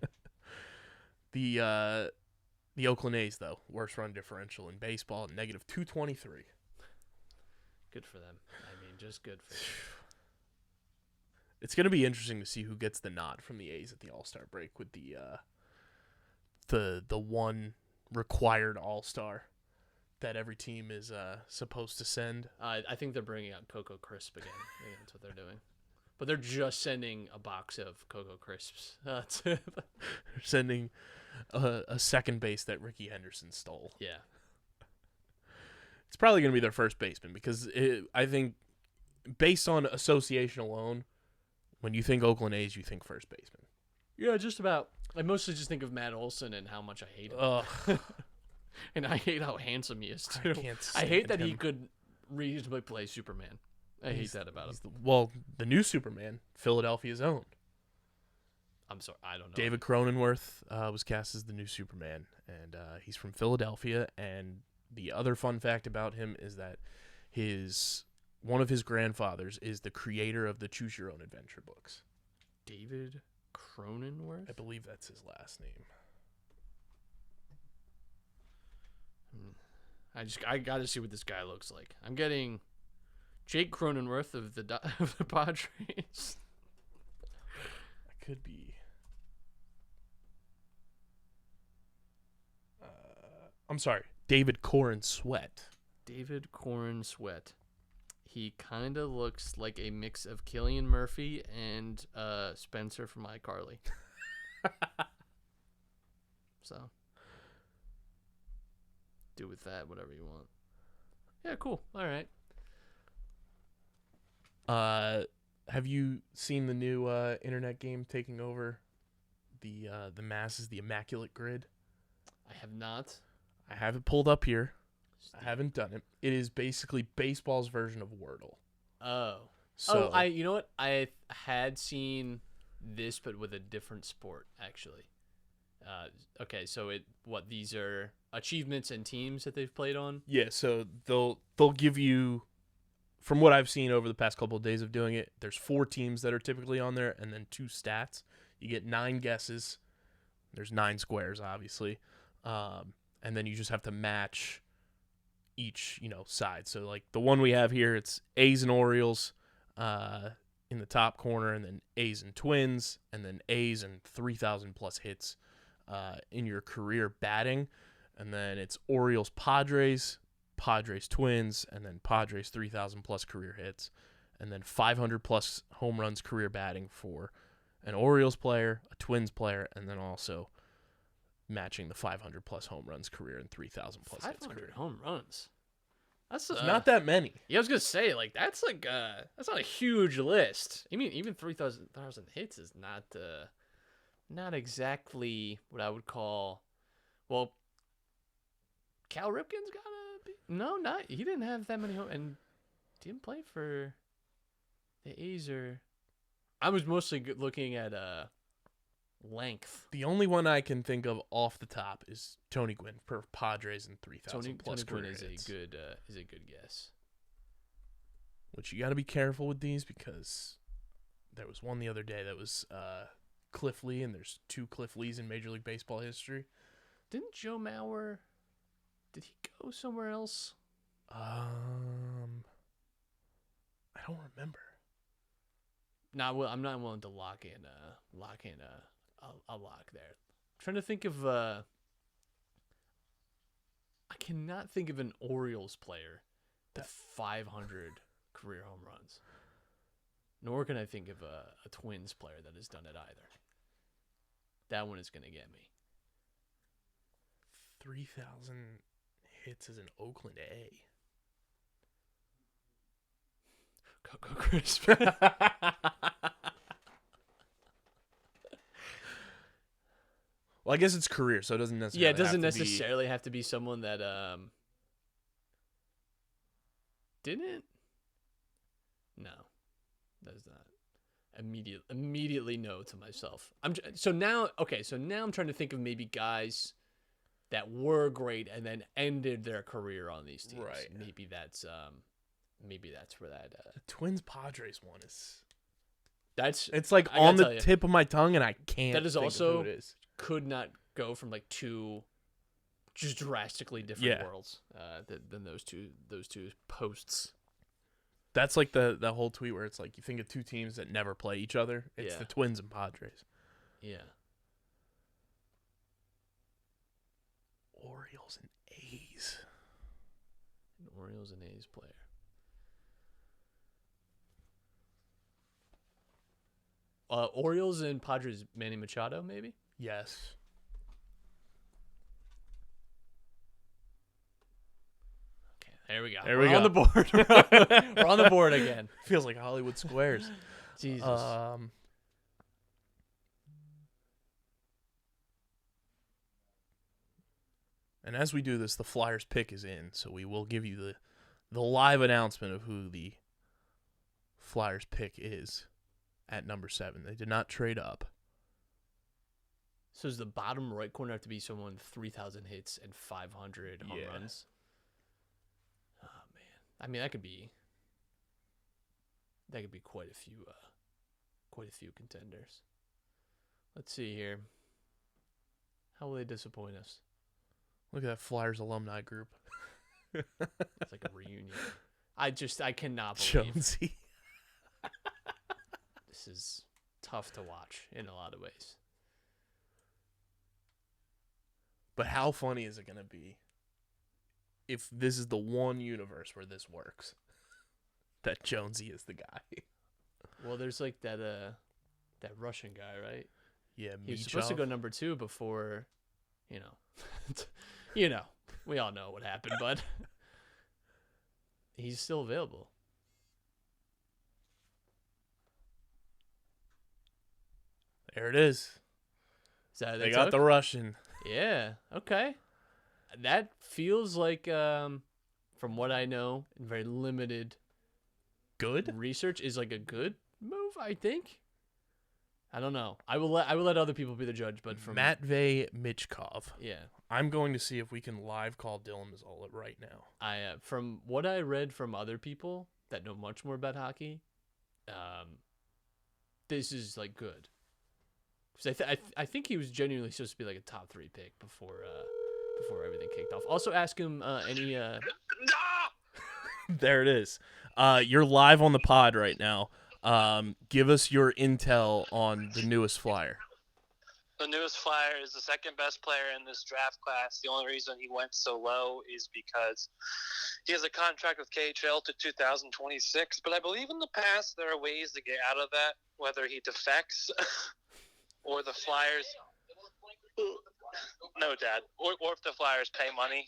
S1: The Oakland A's, though, worst run differential in baseball, negative 223.
S3: Good for them. I mean, just good for them.
S1: It's going to be interesting to see who gets the nod from the A's at the All-Star break with the one required All-Star that every team is supposed to send.
S3: I think they're bringing out Cocoa Crisp again. I think that's what they're doing. But they're just sending a box of Cocoa Crisps.
S1: They're sending a second base that Ricky Henderson stole.
S3: Yeah.
S1: It's probably going to be their first baseman because I think based on association alone, when you think Oakland A's, you think first baseman.
S3: Yeah, just about. I mostly just think of Matt Olson and how much I hate him.
S1: Ugh.
S3: And I hate how handsome he is, too. I hate that he could reasonably play Superman. I hate that about him.
S1: The new Superman, Philadelphia's own.
S3: I'm sorry, I don't know.
S1: David Cronenworth was cast as the new Superman, and he's from Philadelphia. And the other fun fact about him is that one of his grandfathers is the creator of the Choose Your Own Adventure books.
S3: David Cronenworth?
S1: I believe that's his last name.
S3: I got to see what this guy looks like. I'm getting Jake Cronenworth of the Padres.
S1: I could be. I'm sorry, David Corin Sweat.
S3: David Corin Sweat. He kind of looks like a mix of Cillian Murphy and Spencer from iCarly. So, do with that whatever you want. Yeah, cool. All right.
S1: Have you seen the new internet game taking over the masses, the Immaculate Grid?
S3: I have not.
S1: I have it pulled up here. I haven't done it. It is basically baseball's version of Wordle.
S3: Oh.
S1: So,
S3: you know what? I had seen this, but with a different sport, actually. Okay, so these are achievements and teams that they've played on?
S1: Yeah, so they'll give you, from what I've seen over the past couple of days of doing it, there's 4 teams that are typically on there, and then 2 stats. You get 9 guesses. There's 9 squares, obviously. And then you just have to match each, side. So like the one we have here, it's A's and Orioles in the top corner, and then A's and Twins, and then A's and 3,000 plus hits in your career batting, and then it's Orioles Padres, Padres Twins, and then Padres 3,000 plus career hits, and then 500 plus home runs career batting for an Orioles player, a Twins player, and then also matching the 500 plus home runs career and 3,000 plus hits career.
S3: 500 home runs. That's
S1: not that many.
S3: Yeah, I was gonna say that's not a huge list. I mean, even 3,000 hits is not exactly what I would call. Well, Cal Ripken's he didn't have that many and didn't play for the A's I was mostly looking at length.
S1: The only one I can think of off the top is Tony Gwynn for Padres and 3,000 plus
S3: Tony
S1: career
S3: Gwynn
S1: hits.
S3: is a good guess.
S1: Which you got to be careful with these because there was one the other day that was Cliff Lee, and there's 2 Cliff Lees in Major League Baseball history.
S3: Didn't Joe Mauer? Did he go somewhere else?
S1: I don't remember.
S3: I'm not willing to lock in a lock there. I'm trying to think of cannot think of an Orioles player with 500 career home runs. Nor can I think of a Twins player that has done it either. That one is going to get me.
S1: 3,000 hits as an Oakland A.
S3: Coco Crisp.
S1: Well, I guess it's career, so it doesn't necessarily.
S3: Yeah, it doesn't necessarily have to be someone that didn't. No, that's not. Immediately no to myself. So now I'm trying to think of maybe guys that were great and then ended their career on these teams.
S1: Right.
S3: Maybe that's where that.
S1: The Twins Padres one is.
S3: It's
S1: like on the tip of my tongue, and I can't.
S3: That is
S1: think
S3: also
S1: of who it is.
S3: Could not go from like two, just drastically different worlds than those two posts.
S1: That's like the whole tweet where it's like you think of two teams that never play each other. It's the Twins and Padres.
S3: Yeah.
S1: Orioles and A's.
S3: An Orioles and A's player. Orioles and Padres, Manny Machado, maybe?
S1: Yes.
S3: Okay, there we go.
S1: There we go.
S3: On the board. We're on the board again.
S1: Feels like Hollywood Squares.
S3: Jesus.
S1: And as we do this, the Flyers pick is in, so we will give you the live announcement of who the Flyers pick is at number 7. They did not trade up.
S3: So does the bottom right corner have to be someone 3,000 hits and 500 home runs? Oh man, I mean that could be quite a few contenders. Let's see here. How will they disappoint us?
S1: Look at that Flyers alumni group.
S3: It's like a reunion. I cannot believe
S1: Jonesy.
S3: This is tough to watch in a lot of ways.
S1: But how funny is it going to be if this is the one universe where this works? That Jonesy is the guy.
S3: Well, there's like that Russian guy, right?
S1: Yeah,
S3: he was supposed to go number 2 before, we all know what happened, but he's still available.
S1: There it is.
S3: They
S1: got the Russian.
S3: Yeah. Okay. That feels like, from what I know, in very limited
S1: good
S3: research, is like a good move. I think. I don't know. I will let other people be the judge, but from
S1: Matvei Michkov.
S3: Yeah.
S1: I'm going to see if we can live call Dylan Mazzola right now.
S3: From what I read from other people that know much more about hockey, this is like good. Because I think he was genuinely supposed to be like a top 3 pick before everything kicked off. Also, ask him any.
S1: There it is. You're live on the pod right now. Give us your intel on the newest Flyer.
S4: The newest Flyer is the second best player in this draft class. The only reason he went so low is because he has a contract with KHL to 2026. But I believe in the past there are ways to get out of that, whether he defects or the Flyers. No, Dad. Or if the Flyers pay money.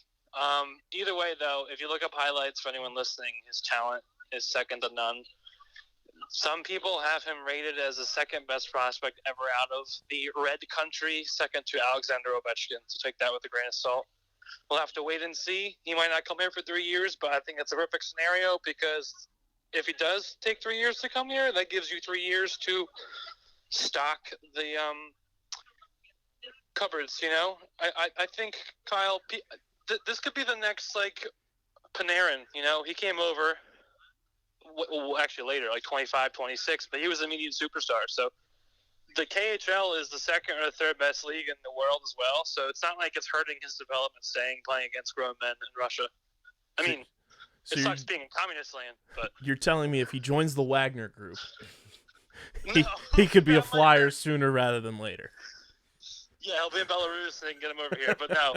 S4: Either way, though, if you look up highlights for anyone listening, his talent is second to none. Some people have him rated as the second best prospect ever out of the red country, second to Alexander Ovechkin. So take that with a grain of salt. We'll have to wait and see. He might not come here for 3 years, but I think it's a perfect scenario because if he does take 3 years to come here, that gives you 3 years to stock the cupboards, I think, Kyle, this could be the next, Panarin, He came over, actually later, 25, 26, but he was an immediate superstar. So the KHL is the second or third best league in the world as well, so it's not like it's hurting his development playing against grown men in Russia. I mean, it sucks being in communist land, but...
S1: You're telling me if he joins the Wagner group, he could be a Flyer sooner rather than later.
S4: Yeah, he'll be in Belarus and they can get him over here. But no,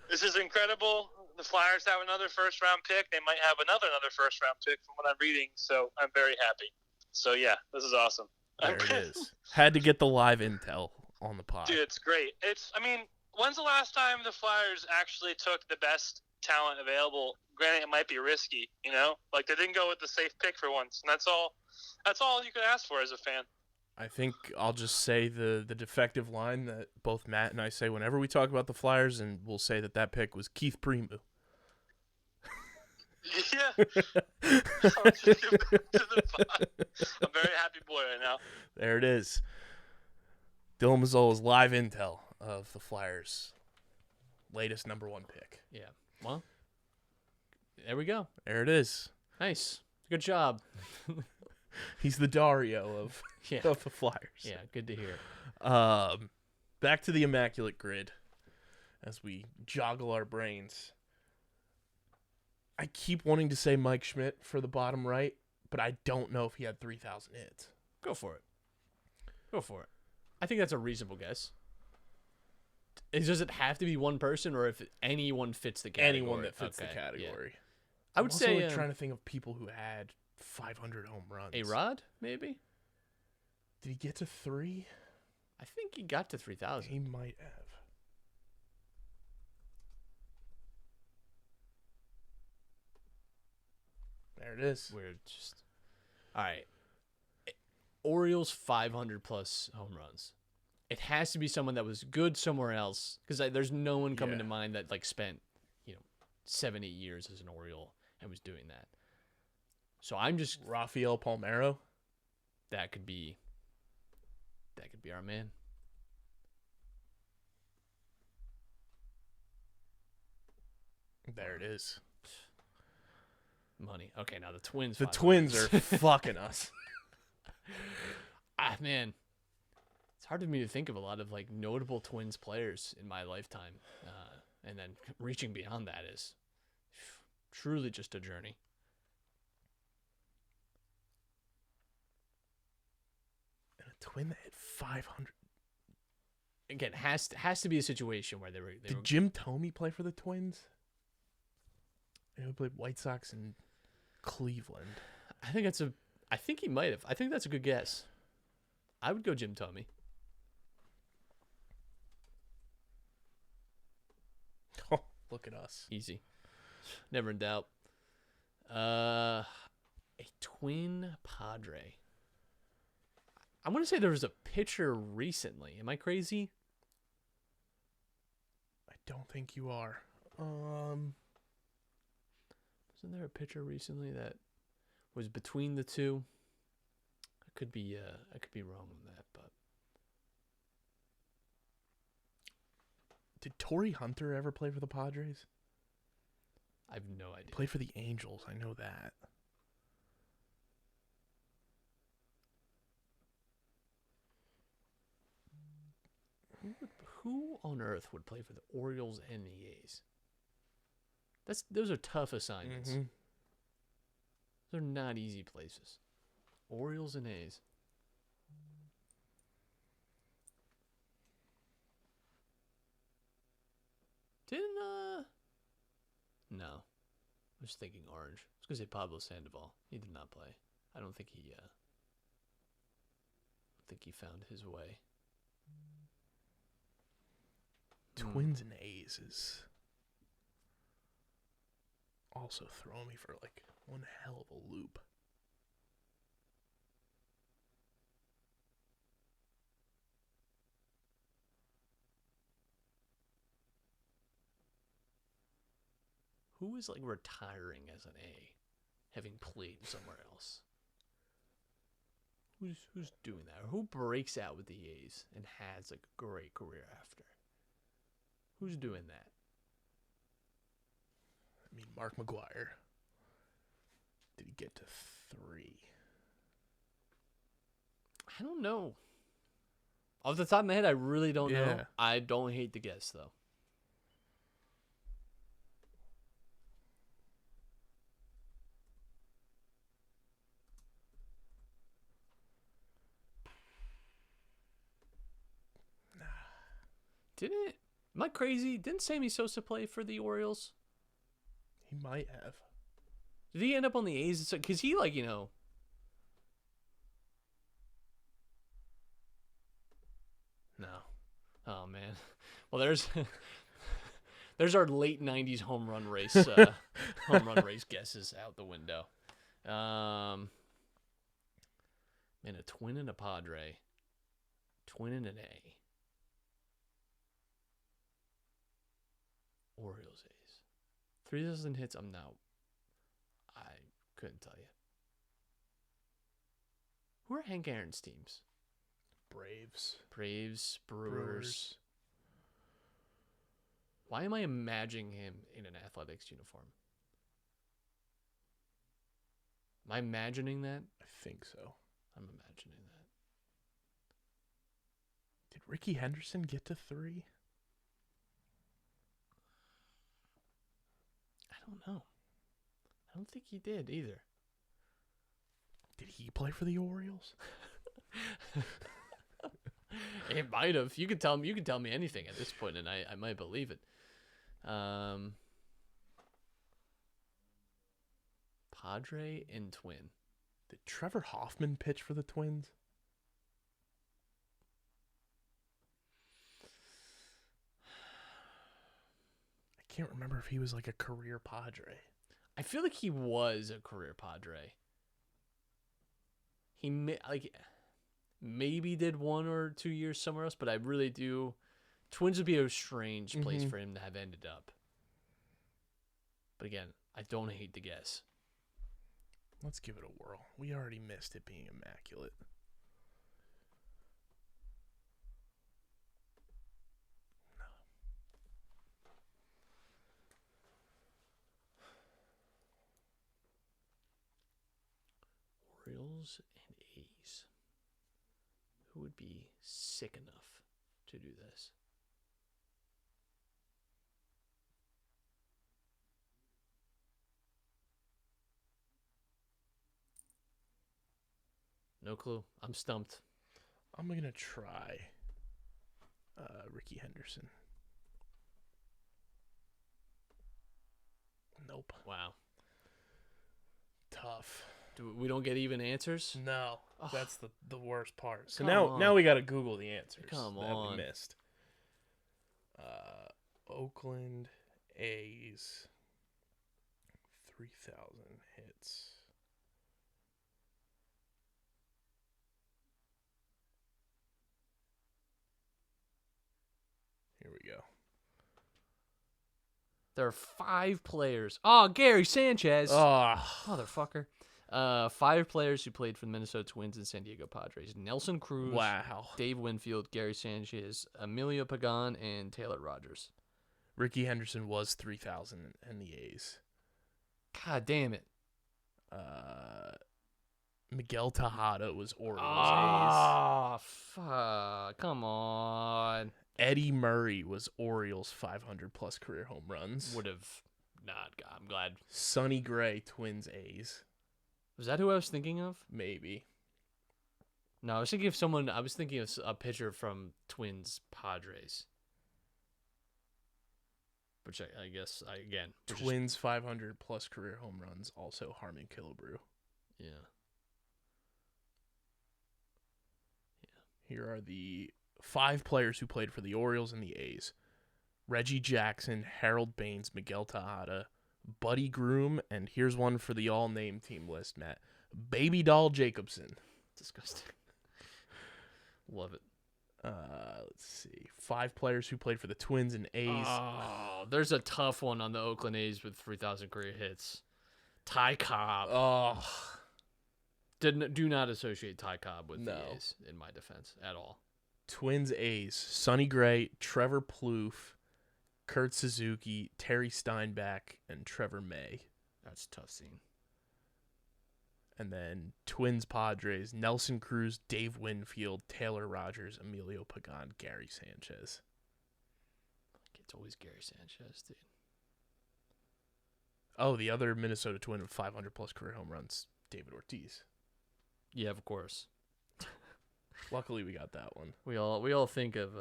S4: this is incredible. the Flyers have another first-round pick. They might have another first-round pick from what I'm reading, so I'm very happy. So, yeah, this is awesome.
S1: There it is. Had to get the live intel on the pod.
S4: Dude, it's great. When's the last time the Flyers actually took the best talent available? Granted, it might be risky, you know? Like, they didn't go with the safe pick for once, and that's all you could ask for as a fan.
S1: I think I'll just say the defective line that both Matt and I say whenever we talk about the Flyers, and we'll say that pick was Keith Primeau.
S4: Yeah. I'm a very happy boy right now.
S1: There it is. Dylan Mazzola's live intel of the Flyers' latest number 1 pick.
S3: Yeah. Well, there we go.
S1: There it is.
S3: Nice. Good job.
S1: He's the Dario of the Flyers.
S3: Yeah, good to hear.
S1: Back to the Immaculate Grid as we joggle our brains. I keep wanting to say Mike Schmidt for the bottom right, but I don't know if he had 3,000 hits.
S3: Go for it. I think that's a reasonable guess. Does it have to be one person, or if anyone fits the category?
S1: Anyone that fits the category.
S3: Yeah. I would say
S1: trying to think of people who had 500 home runs.
S3: A-Rod, maybe?
S1: Did he get to 3?
S3: I think he got to 3,000.
S1: He might have. There it is.
S3: We're just... All right. Orioles 500 plus home runs. It has to be someone that was good somewhere else, because there's no one coming to mind that spent 7-8 years as an Oriole and was doing that. So I'm just
S1: Rafael Palmeiro.
S3: That could be our man.
S1: There it is.
S3: Money. Okay, now the Twins.
S1: The Twins are fucking us.
S3: Man, it's hard for me to think of a lot of notable Twins players in my lifetime, and then reaching beyond that is truly just a journey.
S1: And a Twin that hit 500.
S3: Again, has to be a situation where they were.
S1: Did Jim Thome play for the Twins? He played White Sox in Cleveland.
S3: I think he might have. I think that's a good guess. I would go Jim Thome.
S1: Oh, look at us.
S3: Easy. Never in doubt. A Twin Padre. I want to say there was a pitcher recently. Am I crazy?
S1: I don't think you are.
S3: Wasn't there a pitcher recently that was between the two? I could be wrong on that, but
S1: did Torrey Hunter ever play for the Padres?
S3: I have no idea.
S1: Play for the Angels, I know that.
S3: Who on earth would play for the Orioles and the A's? Those are tough assignments.
S1: Mm-hmm.
S3: They're not easy places. Orioles and A's. No. I was thinking orange. I was going to say Pablo Sandoval. He did not play. I don't think he found his way.
S1: Twins and A's is also throwing me for one hell of a loop.
S3: Who is retiring as an A, having played somewhere else? Who's doing that? Or who breaks out with the A's and has a great career after? Who's doing that?
S1: I mean, Mark McGwire. Did he get to 3?
S3: I don't know. Off the top of my head, I really don't know.
S1: Yeah.
S3: I don't hate the guess, though. Am I crazy? Didn't Sammy Sosa play for the Orioles?
S1: He might have.
S3: Did he end up on the A's? Because he, like, you know. No. Oh, man. Well, there's our late 90s home run race guesses out the window. Man, a Twin and a Padre. Twin and an A. Orioles A's. 3,000 hits, I couldn't tell you. Who are Hank Aaron's teams?
S1: Braves.
S3: Brewers. Why am I imagining him in an athletics uniform? Am I imagining that?
S1: I think so.
S3: I'm imagining that.
S1: Did Ricky Henderson get to 3?
S3: I don't know. I don't think he did either.
S1: Did he play for the Orioles?
S3: It might have. You can tell me anything at this point, and I might believe it. Padre and Twin.
S1: Did Trevor Hoffman pitch for the Twins? I can't remember if he was like a career Padre.
S3: I feel like he was a career Padre. He maybe did 1 or 2 years somewhere else, but I really do. Twins would be a strange place for him to have ended up. But again, I don't hate the guess.
S1: Let's give it a whirl. We already missed it being immaculate. No.
S3: Orioles and A's. Who would be sick enough to do this? No clue. I'm stumped.
S1: I'm going to try Ricky Henderson. Nope.
S3: Wow.
S1: Tough.
S3: We don't get even answers?
S1: No. That's the worst part. So
S3: Come
S1: now
S3: on.
S1: we got to Google the answers
S3: Come
S1: that
S3: on.
S1: we missed. Oakland A's 3,000 hits. Here we go.
S3: There are 5 players. Oh, Gary Sanchez.
S1: Oh,
S3: Motherfucker. 5 players who played for the Minnesota Twins and San Diego Padres. Nelson Cruz,
S1: wow.
S3: Dave Winfield, Gary Sanchez, Emilio Pagan, and Taylor Rogers.
S1: Ricky Henderson was 3,000 in the A's.
S3: God damn it.
S1: Miguel Tejada was Orioles
S3: Oh, fuck. Come on.
S1: A's. Eddie Murray was Orioles 500-plus career home runs.
S3: Would have not. I'm glad.
S1: Sonny Gray, Twins A's.
S3: Was that who I was thinking of?
S1: Maybe.
S3: No, I was thinking of someone. I was thinking of a pitcher from Twins Padres. Which I guess, again.
S1: Twins 500-plus career home runs, also Harmon Killebrew.
S3: Yeah.
S1: Here are the 5 players who played for the Orioles and the A's. Reggie Jackson, Harold Baines, Miguel Tejada, Buddy Groom, and here's one for the all-name team list, Matt. Baby Doll Jacobson.
S3: Disgusting. Love it.
S1: Let's see. 5 players who played for the Twins and A's.
S3: Oh, there's a tough one on the Oakland A's with 3,000 career hits. Ty Cobb.
S1: Oh.
S3: Do not associate Ty Cobb with
S1: No.
S3: the A's, in my defense, at all.
S1: Twins A's. Sonny Gray, Trevor Plouffe, Kurt Suzuki, Terry Steinbach, and Trevor May.
S3: That's a tough scene.
S1: And then Twins Padres, Nelson Cruz, Dave Winfield, Taylor Rogers, Emilio Pagan, Gary Sanchez.
S3: It's always Gary Sanchez, dude.
S1: Oh, the other Minnesota Twin with 500-plus career home runs, David Ortiz.
S3: Yeah, of course.
S1: Luckily, we got that one.
S3: We all think of.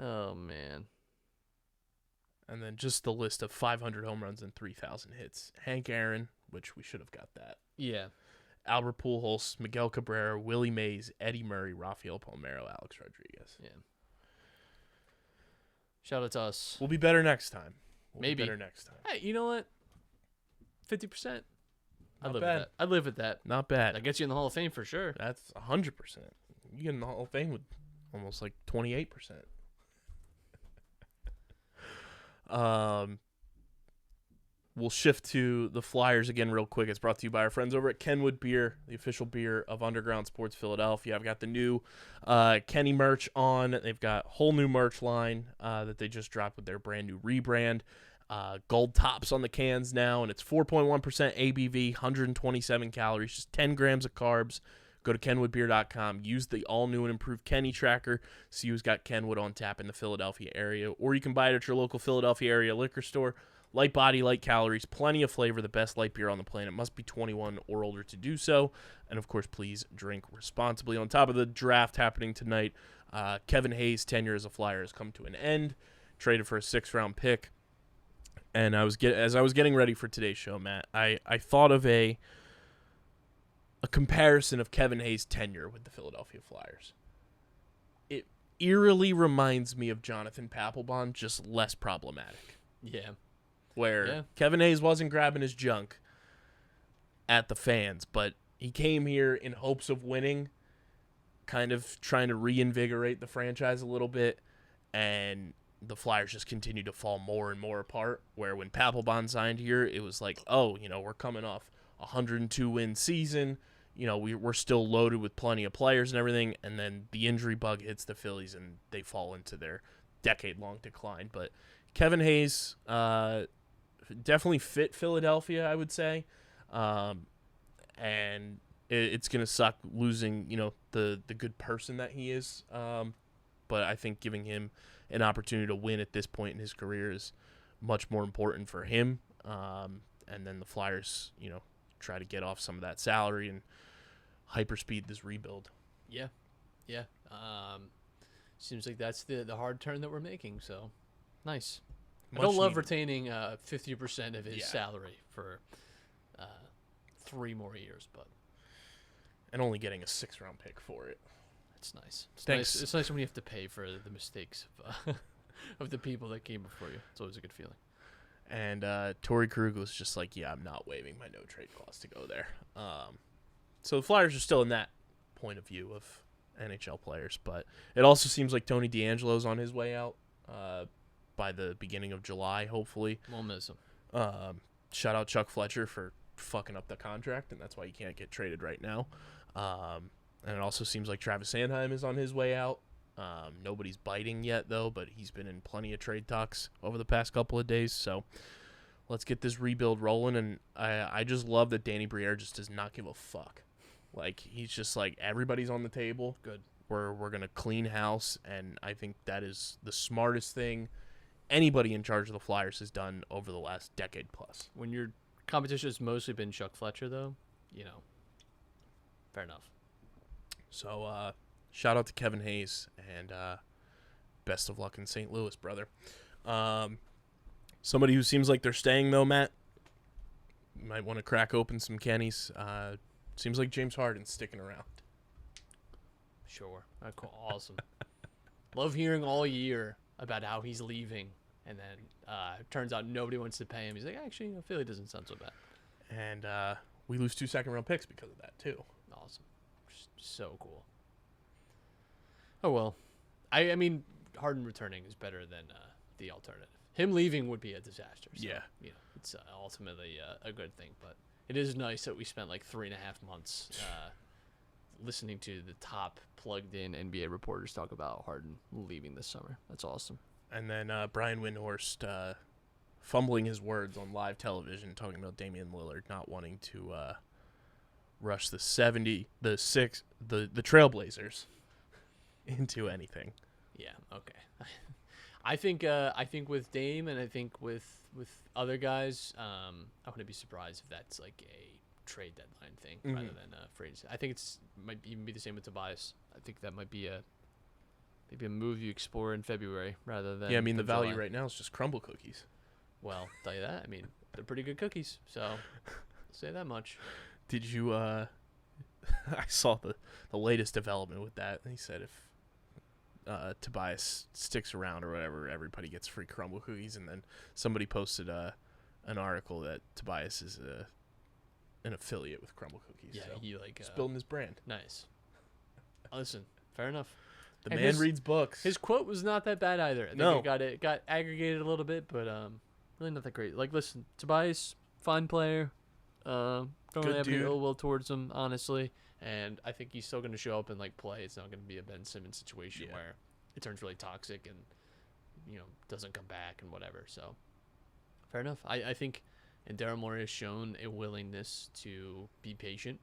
S3: Oh man.
S1: And then just the list of 500 home runs and 3,000 hits. Hank Aaron, which we should have got that.
S3: Yeah.
S1: Albert Pujols, Miguel Cabrera, Willie Mays, Eddie Murray, Rafael Palmeiro, Alex Rodriguez.
S3: Yeah. Shout out to us.
S1: We'll be better next time.
S3: Maybe.
S1: Be better next time.
S3: Hey, you know what? 50%.
S1: Not
S3: I'd live
S1: bad.
S3: with that. I'd live with that.
S1: Not bad.
S3: That gets you in the Hall of Fame for sure.
S1: That's 100%. You get in the Hall of Fame with almost like 28%. We'll shift to the Flyers again real quick. It's brought to you by our friends over at Kenwood Beer, the official beer of Underground Sports Philadelphia. I've got the new Kenny merch on. They've got whole new merch line that they just dropped with their brand new rebrand. Gold tops on the cans now, and it's 4.1% ABV, 127 calories, just 10 grams of carbs. Go to kenwoodbeer.com. Use the all-new and improved Kenny tracker. See who's got Kenwood on tap in the Philadelphia area. Or you can buy it at your local Philadelphia area liquor store. Light body, light calories, plenty of flavor, the best light beer on the planet. Must be 21 or older to do so. And, of course, please drink responsibly. On top of the draft happening tonight, Kevin Hayes' tenure as a Flyer has come to an end. Traded for a 6th-round pick. And as I was getting ready for today's show, Matt, I thought of a comparison of Kevin Hayes' tenure with the Philadelphia Flyers. It eerily reminds me of Jonathan Papelbon, just less problematic.
S3: Yeah.
S1: Where Kevin Hayes wasn't grabbing his junk at the fans, but he came here in hopes of winning, kind of trying to reinvigorate the franchise a little bit, and the Flyers just continue to fall more and more apart, where when Papelbon signed here, it was like, oh, we're coming off a 102-win season. We're still loaded with plenty of players and everything, and then the injury bug hits the Phillies, and they fall into their decade-long decline. But Kevin Hayes definitely fit Philadelphia, I would say, and it's going to suck losing, the good person that he is, but I think giving him an opportunity to win at this point in his career is much more important for him. And then the Flyers, try to get off some of that salary and hyperspeed this rebuild.
S3: Yeah. Seems like that's the hard turn that we're making. So nice. I don't love retaining 50% of his salary for 3 more years, but
S1: and only getting a 6th-round pick for it.
S3: It's nice.
S1: Thanks.
S3: It's nice when you have to pay for the mistakes of the people that came before you. It's always a good feeling.
S1: And Torrey Krug was just like, I'm not waiving my no-trade clause to go there. So the Flyers are still in that point of view of NHL players, but it also seems like Tony DeAngelo's on his way out by the beginning of July, hopefully.
S3: We'll miss him.
S1: Shout out Chuck Fletcher for fucking up the contract, and that's why he can't get traded right now. And it also seems like Travis Sanheim is on his way out. Nobody's biting yet, though, but he's been in plenty of trade talks over the past couple of days. So let's get this rebuild rolling. And I just love that Danny Briere just does not give a fuck. Like, he's just like, everybody's on the table.
S3: Good.
S1: We're going to clean house. And I think that is the smartest thing anybody in charge of the Flyers has done over the last decade plus.
S3: When your competition has mostly been Chuck Fletcher, though, fair enough.
S1: So, shout out to Kevin Hayes, and best of luck in St. Louis, brother. Somebody who seems like they're staying, though, Matt, you might want to crack open some Kennys. Seems like James Harden's sticking around.
S3: Sure. Cool. Awesome. Love hearing all year about how he's leaving, and then turns out nobody wants to pay him. He's like, actually, Philly doesn't sound so bad.
S1: And we lose 2 second-round picks because of that, too.
S3: Awesome. So cool. Oh, well. I mean, Harden returning is better than the alternative. Him leaving would be a disaster. So,
S1: yeah.
S3: It's ultimately a good thing. But it is nice that we spent like 3.5 months listening to the top plugged-in NBA reporters talk about Harden leaving this summer. That's awesome.
S1: And then Brian Windhorst fumbling his words on live television, talking about Damian Lillard not wanting to rush the Trailblazers into anything.
S3: Yeah, okay. I think with Dame and I think with other guys, I wouldn't be surprised if that's like a trade deadline thing rather than free agency. I think might even be the same with Tobias. I think that might be maybe a move you explore in February rather than.
S1: Yeah, I mean, the value
S3: July.
S1: right now is just crumble cookies.
S3: Well, I'll tell you that. I mean, they're pretty good cookies, so I'll say that much.
S1: Did you, I saw the latest development with that. He said if Tobias sticks around or whatever, everybody gets free crumble cookies. And then somebody posted an article that Tobias is an affiliate with crumble cookies.
S3: Yeah,
S1: so
S3: he like
S1: he's building his brand.
S3: nice. Listen, fair enough.
S1: The
S3: And
S1: man reads books.
S3: His quote was not that bad either. I think
S1: No.
S3: it got aggregated a little bit, but really not that great. Like, listen, Tobias, fine player. Don't really have any
S1: dude.
S3: ill will towards him, honestly. And I think he's still going to show up and like play. It's not going to be a Ben Simmons situation
S1: Yeah.
S3: where it turns really toxic and doesn't come back and whatever. So fair enough. I think, and Daryl Morey has shown a willingness to be patient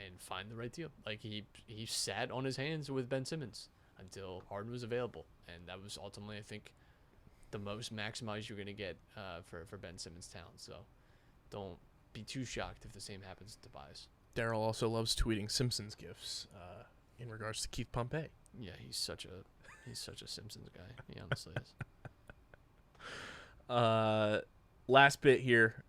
S3: and find the right deal. Like he sat on his hands with Ben Simmons until Harden was available, and that was ultimately, I think, the most maximized you're going to get for Ben Simmons' talent. So don't be too shocked if the same happens to Tobias.
S1: Daryl also loves tweeting Simpsons gifs in regards to Keith Pompey.
S3: Yeah, he's such a Simpsons guy. He honestly is.
S1: Last bit here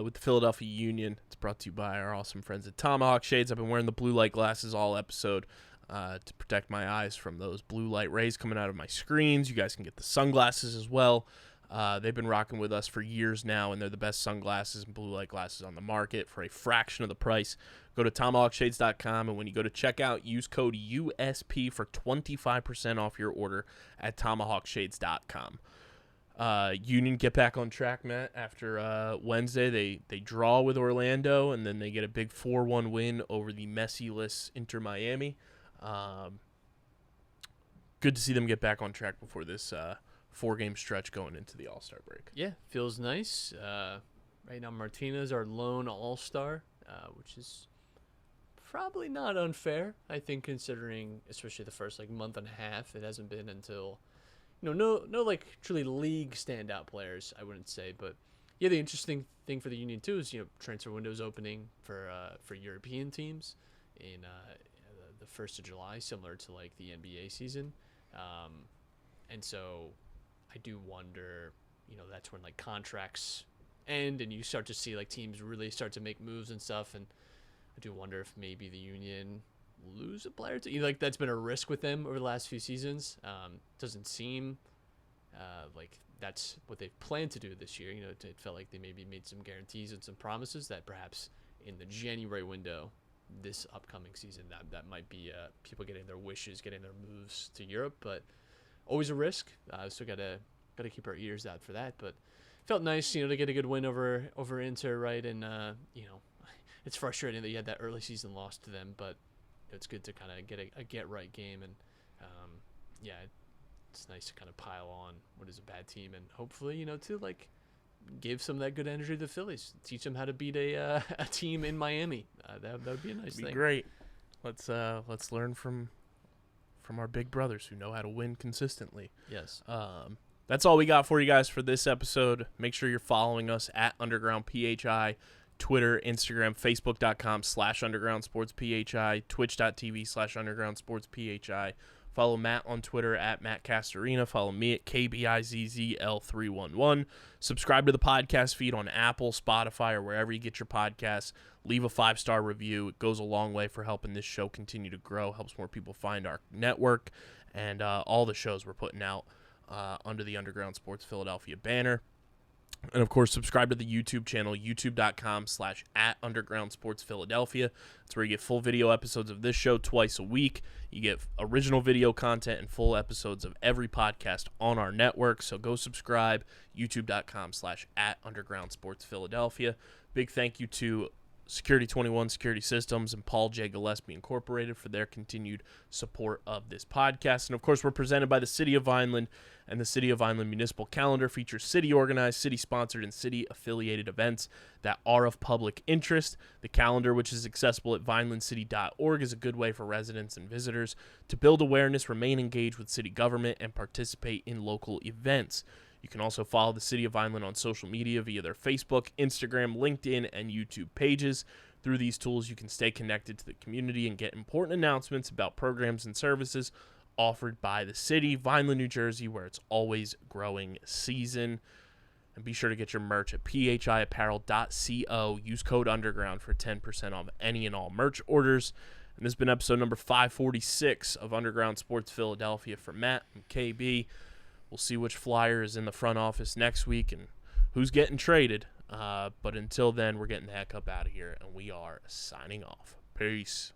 S1: with the Philadelphia Union. It's brought to you by our awesome friends at Tomahawk Shades. I've been wearing the blue light glasses all episode to protect my eyes from those blue light rays coming out of my screens. You guys can get the sunglasses as well. They've been rocking with us for years now, and they're the best sunglasses and blue light glasses on the market for a fraction of the price. Go to tomahawkshades.com, and when you go to checkout, use code USP for 25% off your order at tomahawkshades.com. Union get back on track, Matt. After Wednesday, they draw with Orlando, and then they get a big 4-1 win over the messy-less Inter Miami. Good to see them get back on track before this 4-game stretch going into the All-Star break.
S3: Yeah, feels nice. Right now, Martinez, our lone All-Star, which is probably not unfair, I think, considering especially the first month and a half. It hasn't been until no like truly league standout players, I wouldn't say, but yeah, the interesting thing for the Union too is transfer windows opening for European teams in the 1st of July, similar to like the NBA season, and so I do wonder, that's when like contracts end and you start to see like teams really start to make moves and stuff, and I do wonder if maybe the Union lose a player to like that's been a risk with them over the last few seasons. Doesn't seem like that's what they plan to do this year. It felt like they maybe made some guarantees and some promises that perhaps in the January window this upcoming season that might be people getting their wishes, getting their moves to Europe, but always a risk. So gotta keep our ears out for that. But felt nice, to get a good win over Inter, right? And it's frustrating that you had that early season loss to them, but it's good to kind of get a get right game, and it's nice to kind of pile on what is a bad team, and hopefully to like give some of that good energy to the Phillies, teach them how to beat a team in Miami. That would be a nice
S1: It'd be
S3: thing.
S1: great. Let's learn from our big brothers who know how to win consistently.
S3: Yes.
S1: That's all we got for you guys for this episode. Make sure you're following us at Underground PHI, Twitter, Instagram, Facebook.com/UndergroundSportsPHI, Twitch.tv/UndergroundSportsPHI. Follow Matt on Twitter at Matt Castorina. Follow me at KBIZZL311. Subscribe to the podcast feed on Apple, Spotify, or wherever you get your podcasts. Leave a 5-star review. It goes a long way for helping this show continue to grow, helps more people find our network, and all the shows we're putting out under the Underground Sports Philadelphia banner. And, of course, subscribe to the YouTube channel, youtube.com/@UndergroundSportsPhiladelphia. That's where you get full video episodes of this show twice a week. You get original video content and full episodes of every podcast on our network. So go subscribe, youtube.com/@UndergroundSportsPhiladelphia. Big thank you to Security 21 Security Systems and Paul J. Gillespie Incorporated for their continued support of this podcast. And, of course, we're presented by the City of Vineland, and the City of Vineland Municipal Calendar features city-organized, city-sponsored, and city-affiliated events that are of public interest. The calendar, which is accessible at vinelandcity.org, is a good way for residents and visitors to build awareness, remain engaged with city government, and participate in local events. You can also follow the City of Vineland on social media via their Facebook, Instagram, LinkedIn, and YouTube pages. Through these tools, you can stay connected to the community and get important announcements about programs and services offered by the city, Vineland, New Jersey, where it's always growing season. And be sure to get your merch at phiapparel.co. Use code UNDERGROUND for 10% off any and all merch orders. And this has been episode number 546 of Underground Sports Philadelphia. For Matt and KB, we'll see which Flyer is in the front office next week and who's getting traded. But until then, we're getting the heck up out of here, and we are signing off. Peace.